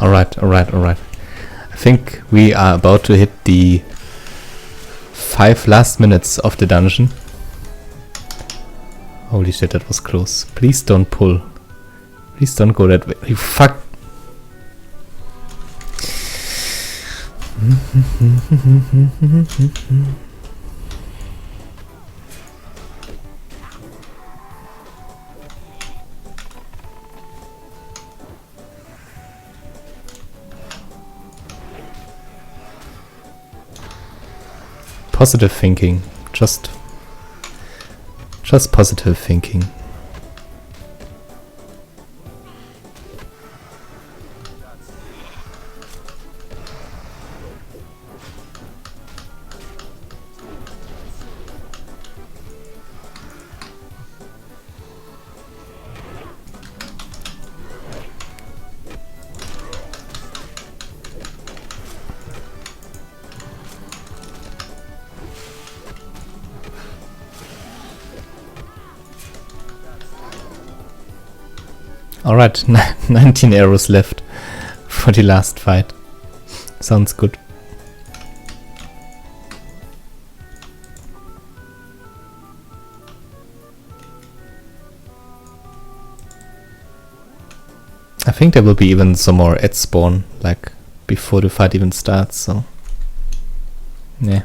Alright. I think we are about to hit the 5 last minutes of the dungeon. Holy shit, that was close. Please don't pull. Please don't go that way. You fuck. Positive thinking, just positive thinking. Alright, 19 arrows left for the last fight. Sounds good. I think there will be even some more at spawn, like before the fight even starts, so yeah.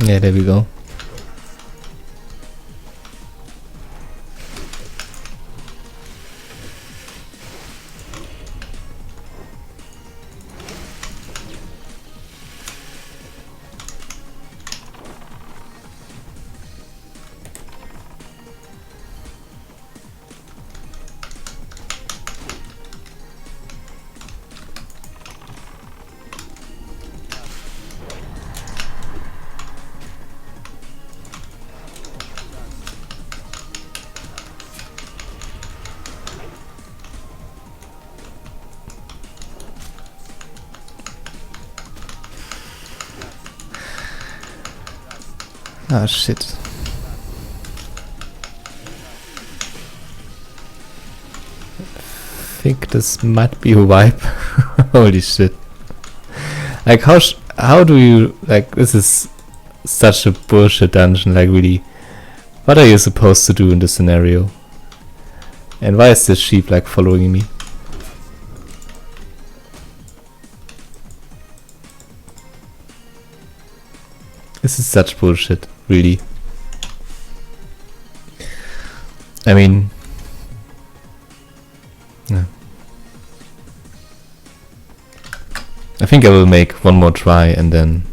Yeah, there we go. Ah, shit. I think this might be a wipe. Holy shit. Like, how do you, like, this is such a bullshit dungeon, like, really. What are you supposed to do in this scenario? And why is this sheep, like, following me? This is such bullshit, really. I mean... yeah. I think I will make one more try and then...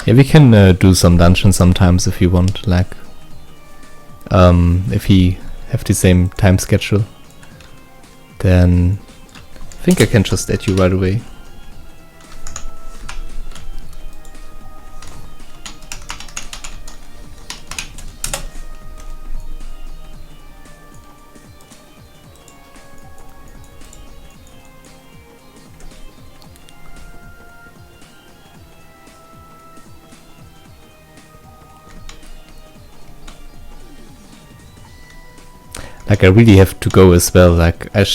yeah, we can do some dungeons sometimes if you want, like... if we have the same time schedule, then I think I can just add you right away. Like, I really have to go as well. Like, I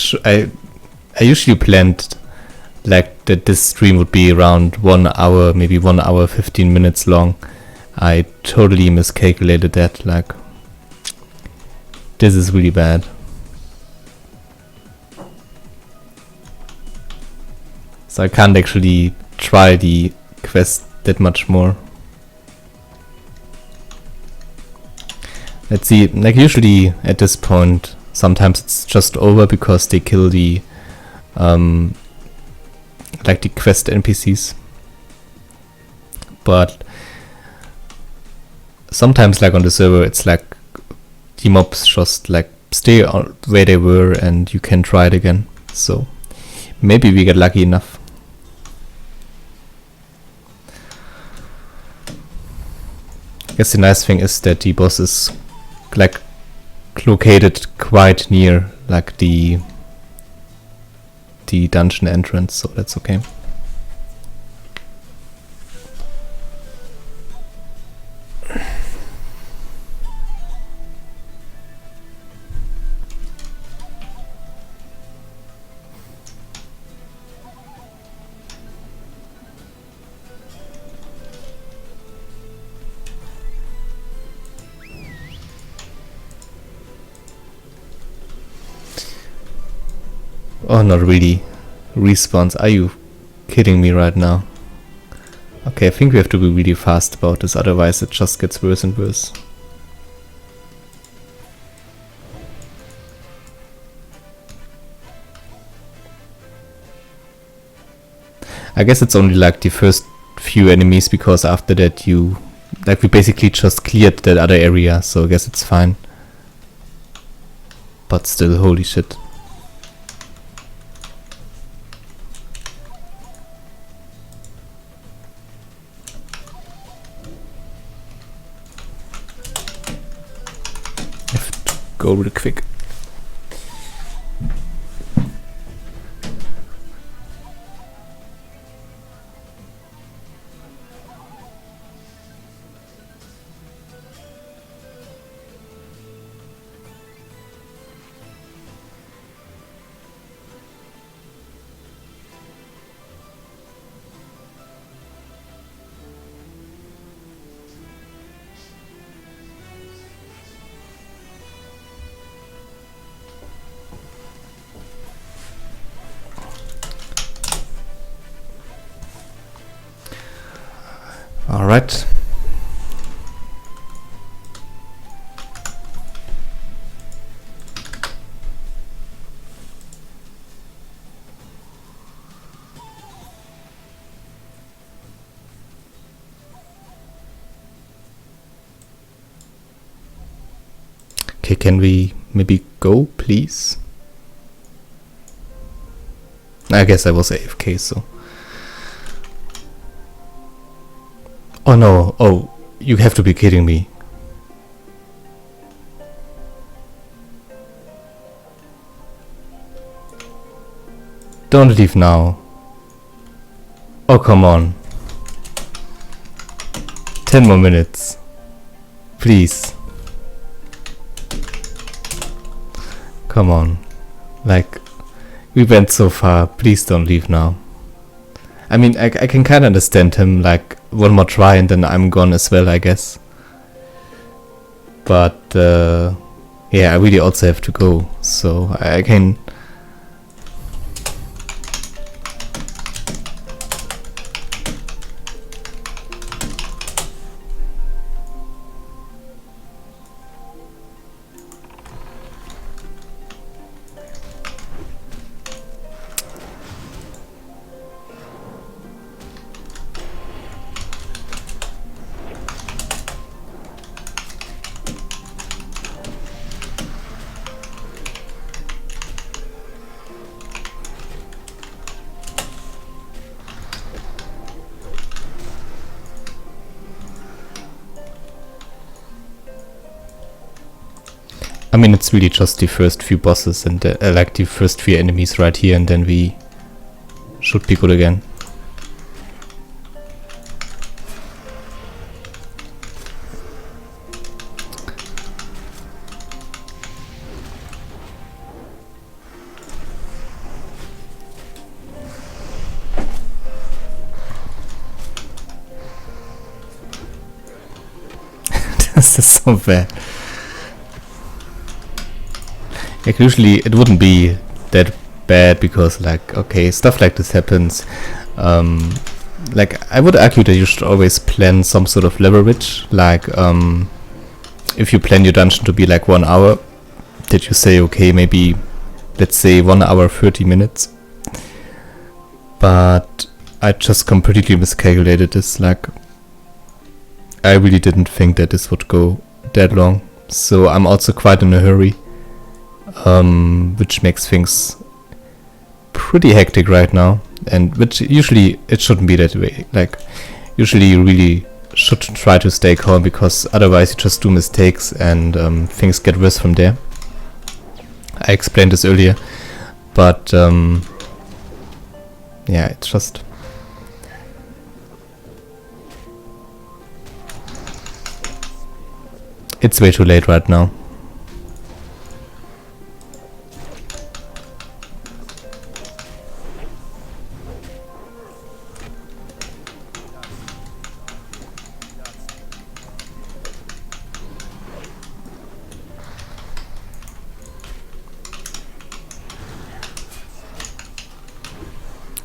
usually planned like that this stream would be around 1 hour, maybe 1 hour 15 minutes long. I totally miscalculated that. Like, this is really bad. So I can't actually try the quest that much more. Let's see, like usually at this point, sometimes it's just over because they kill the, like the quest NPCs. But sometimes like on the server, it's like the mobs just like stay on where they were and you can try it again. So maybe we get lucky enough. I guess the nice thing is that the boss is like located quite near like the dungeon entrance, so that's okay. Oh, not really. Respawns. Are you kidding me right now? Okay, I think we have to be really fast about this, otherwise it just gets worse and worse. I guess it's only like the first few enemies, because after that you... like we basically just cleared that other area, so I guess it's fine. but still, holy shit. Have to go real quick. All right. Okay, can we maybe go, please? I guess I was AFK, so. Oh no, oh, you have to be kidding me. Don't leave now. Oh, come on. 10 more minutes. Please. Come on. Like, we went so far. Please don't leave now. I mean, I can kind of understand him, like, one more try and then I'm gone as well, I guess. But, yeah, I really also have to go, so I can... I mean, it's really just the first few bosses and like the first few enemies right here, and then we should be good again. This is so bad. Like, usually it wouldn't be that bad because, like, okay, stuff like this happens. Like, I would argue that you should always plan some sort of leverage. Like, if you plan your dungeon to be like 1 hour, that you say, okay, maybe, let's say 1 hour 30 minutes. But I just completely miscalculated this. Like, I really didn't think that this would go that long. So I'm also quite in a hurry. Which makes things pretty hectic right now, and which usually it shouldn't be that way. Like, usually you really should try to stay calm, because otherwise you just do mistakes and things get worse from there. I explained this earlier, but yeah, it's just... It's way too late right now.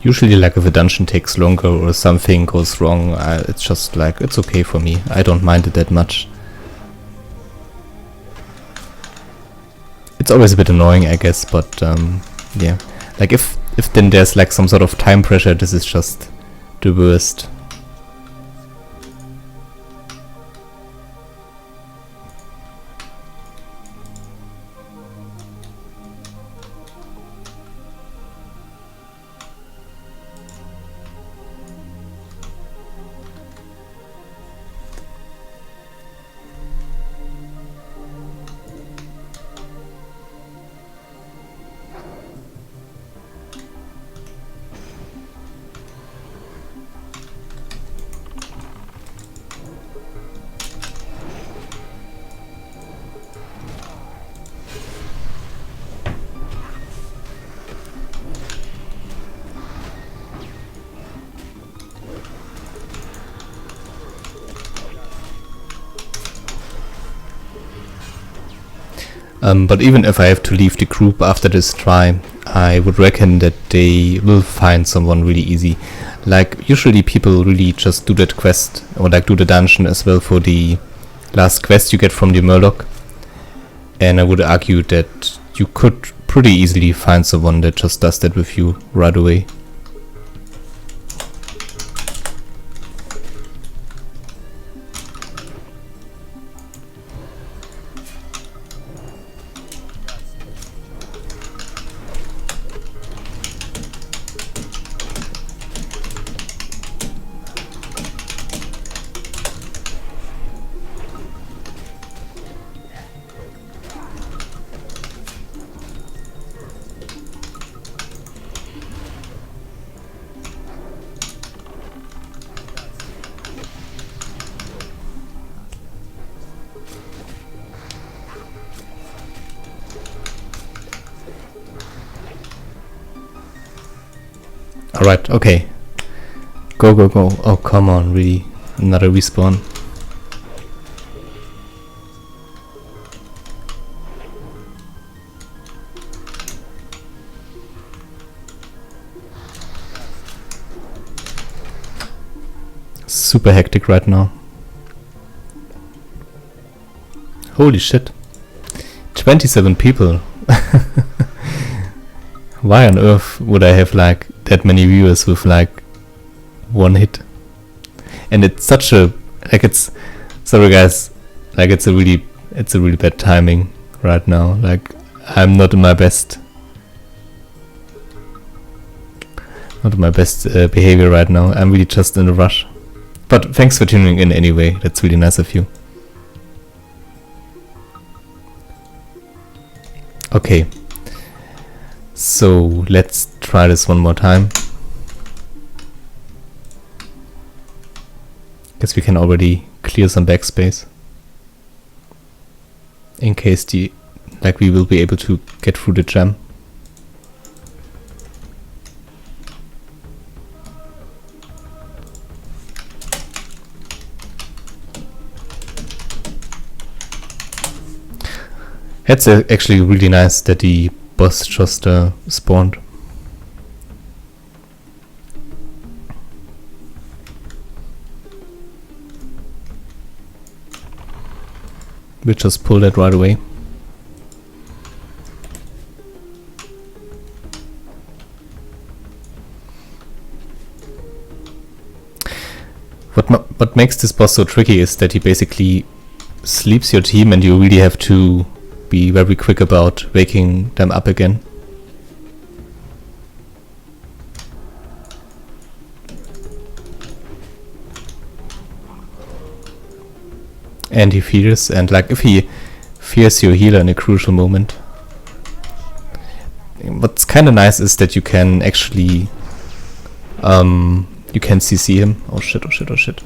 Usually, like, if a dungeon takes longer or something goes wrong, it's just like, it's okay for me. I don't mind it that much. It's always a bit annoying, I guess, but yeah. Like, if then there's like some sort of time pressure, this is just the worst. But even if I have to leave the group after this try, I would reckon that they will find someone really easy. Like, usually people really just do that quest, or like do the dungeon as well for the last quest you get from the Murloc. And I would argue that you could pretty easily find someone that just does that with you right away. Alright, okay. Go, go, go. Oh, come on, really. Another respawn. Super hectic right now. Holy shit. 27 people. Why on earth would I have like that many viewers with like one hit? And it's such a like it's sorry guys, like it's a really bad timing right now. Like I'm not in my best behavior right now. I'm really just in a rush. But thanks for tuning in anyway. That's really nice of you. Okay. So let's try this one more time. Guess we can already clear some backspace in case we will be able to get through the jam. It's actually really nice that the boss just spawned. We just pull that right away. What makes this boss so tricky is that he basically sleeps your team and you really have to be very quick about waking them up again. And he fears, and like if he fears your healer in a crucial moment. What's kind of nice is that you can actually you can CC him. Oh shit, oh shit, oh shit.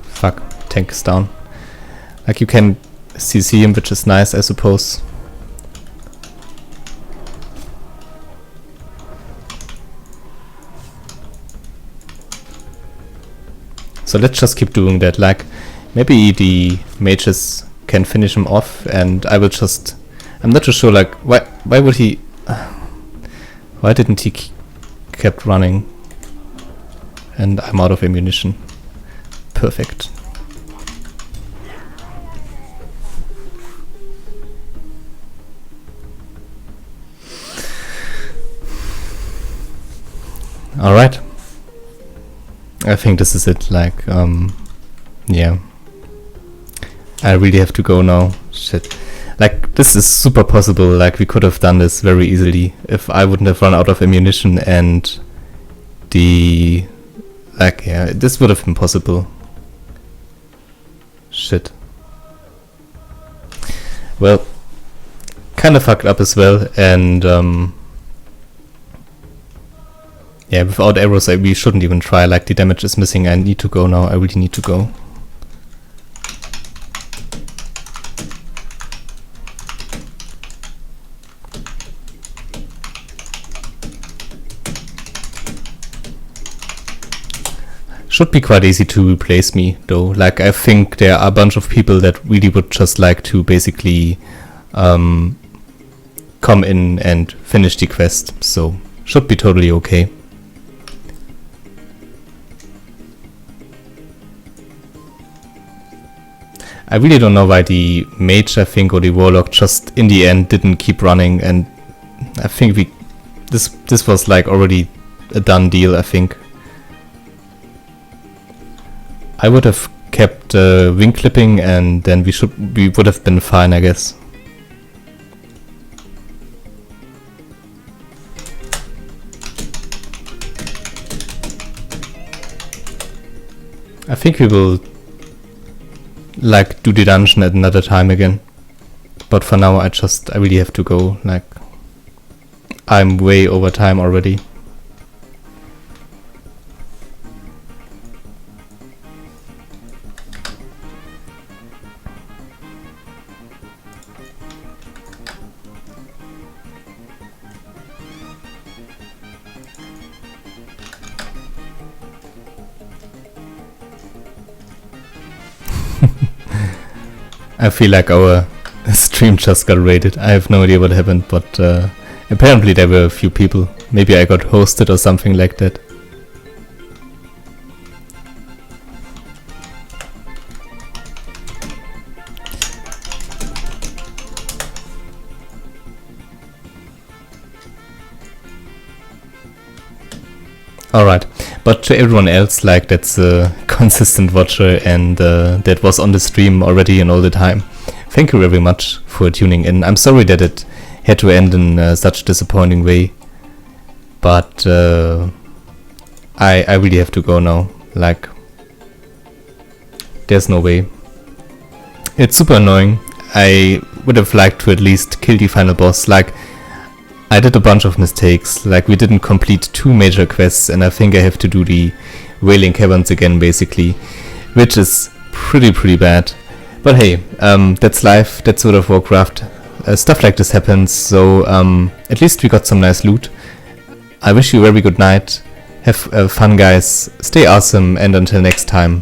Fuck, tank is down. Like you can CC him, which is nice, I suppose. So let's just keep doing that. Like maybe the mages can finish him off, and I will just. I'm not too sure. Like why would he? Why didn't he kept running? And I'm out of ammunition. Perfect. All right. I think this is it. Like, yeah. I really have to go now. Shit. Like, this is super possible. Like, we could have done this very easily if I wouldn't have run out of ammunition and the... Like, yeah, this would have been possible. Shit. Well, kind of fucked up as well, and yeah, without arrows we shouldn't even try. Like, the damage is missing. I need to go now. I really need to go. Should be quite easy to replace me, though. Like, I think there are a bunch of people that really would just like to basically come in and finish the quest, so should be totally okay. I really don't know why the mage, I think, or the warlock just in the end didn't keep running, and I think this was like already a done deal, I think. I would have kept wing clipping and then we would have been fine, I guess. I think we will like do the dungeon at another time again. But for now I really have to go, like I'm way over time already. I feel like our stream just got raided. I have no idea what happened, but apparently there were a few people. Maybe I got hosted or something like that. Alright, but to everyone else, like, that's a consistent watcher and that was on the stream already and all the time, thank you very much for tuning in. I'm sorry that it had to end in such a disappointing way, but I really have to go now. Like, there's no way. It's super annoying. I would have liked to at least kill the final boss. Like, I did a bunch of mistakes, like we didn't complete 2 major quests, and I think I have to do the Wailing Caverns again, basically, which is pretty bad. But hey, that's life, that's World of Warcraft, stuff like this happens, so at least we got some nice loot. I wish you a very good night, have fun guys, stay awesome, and until next time,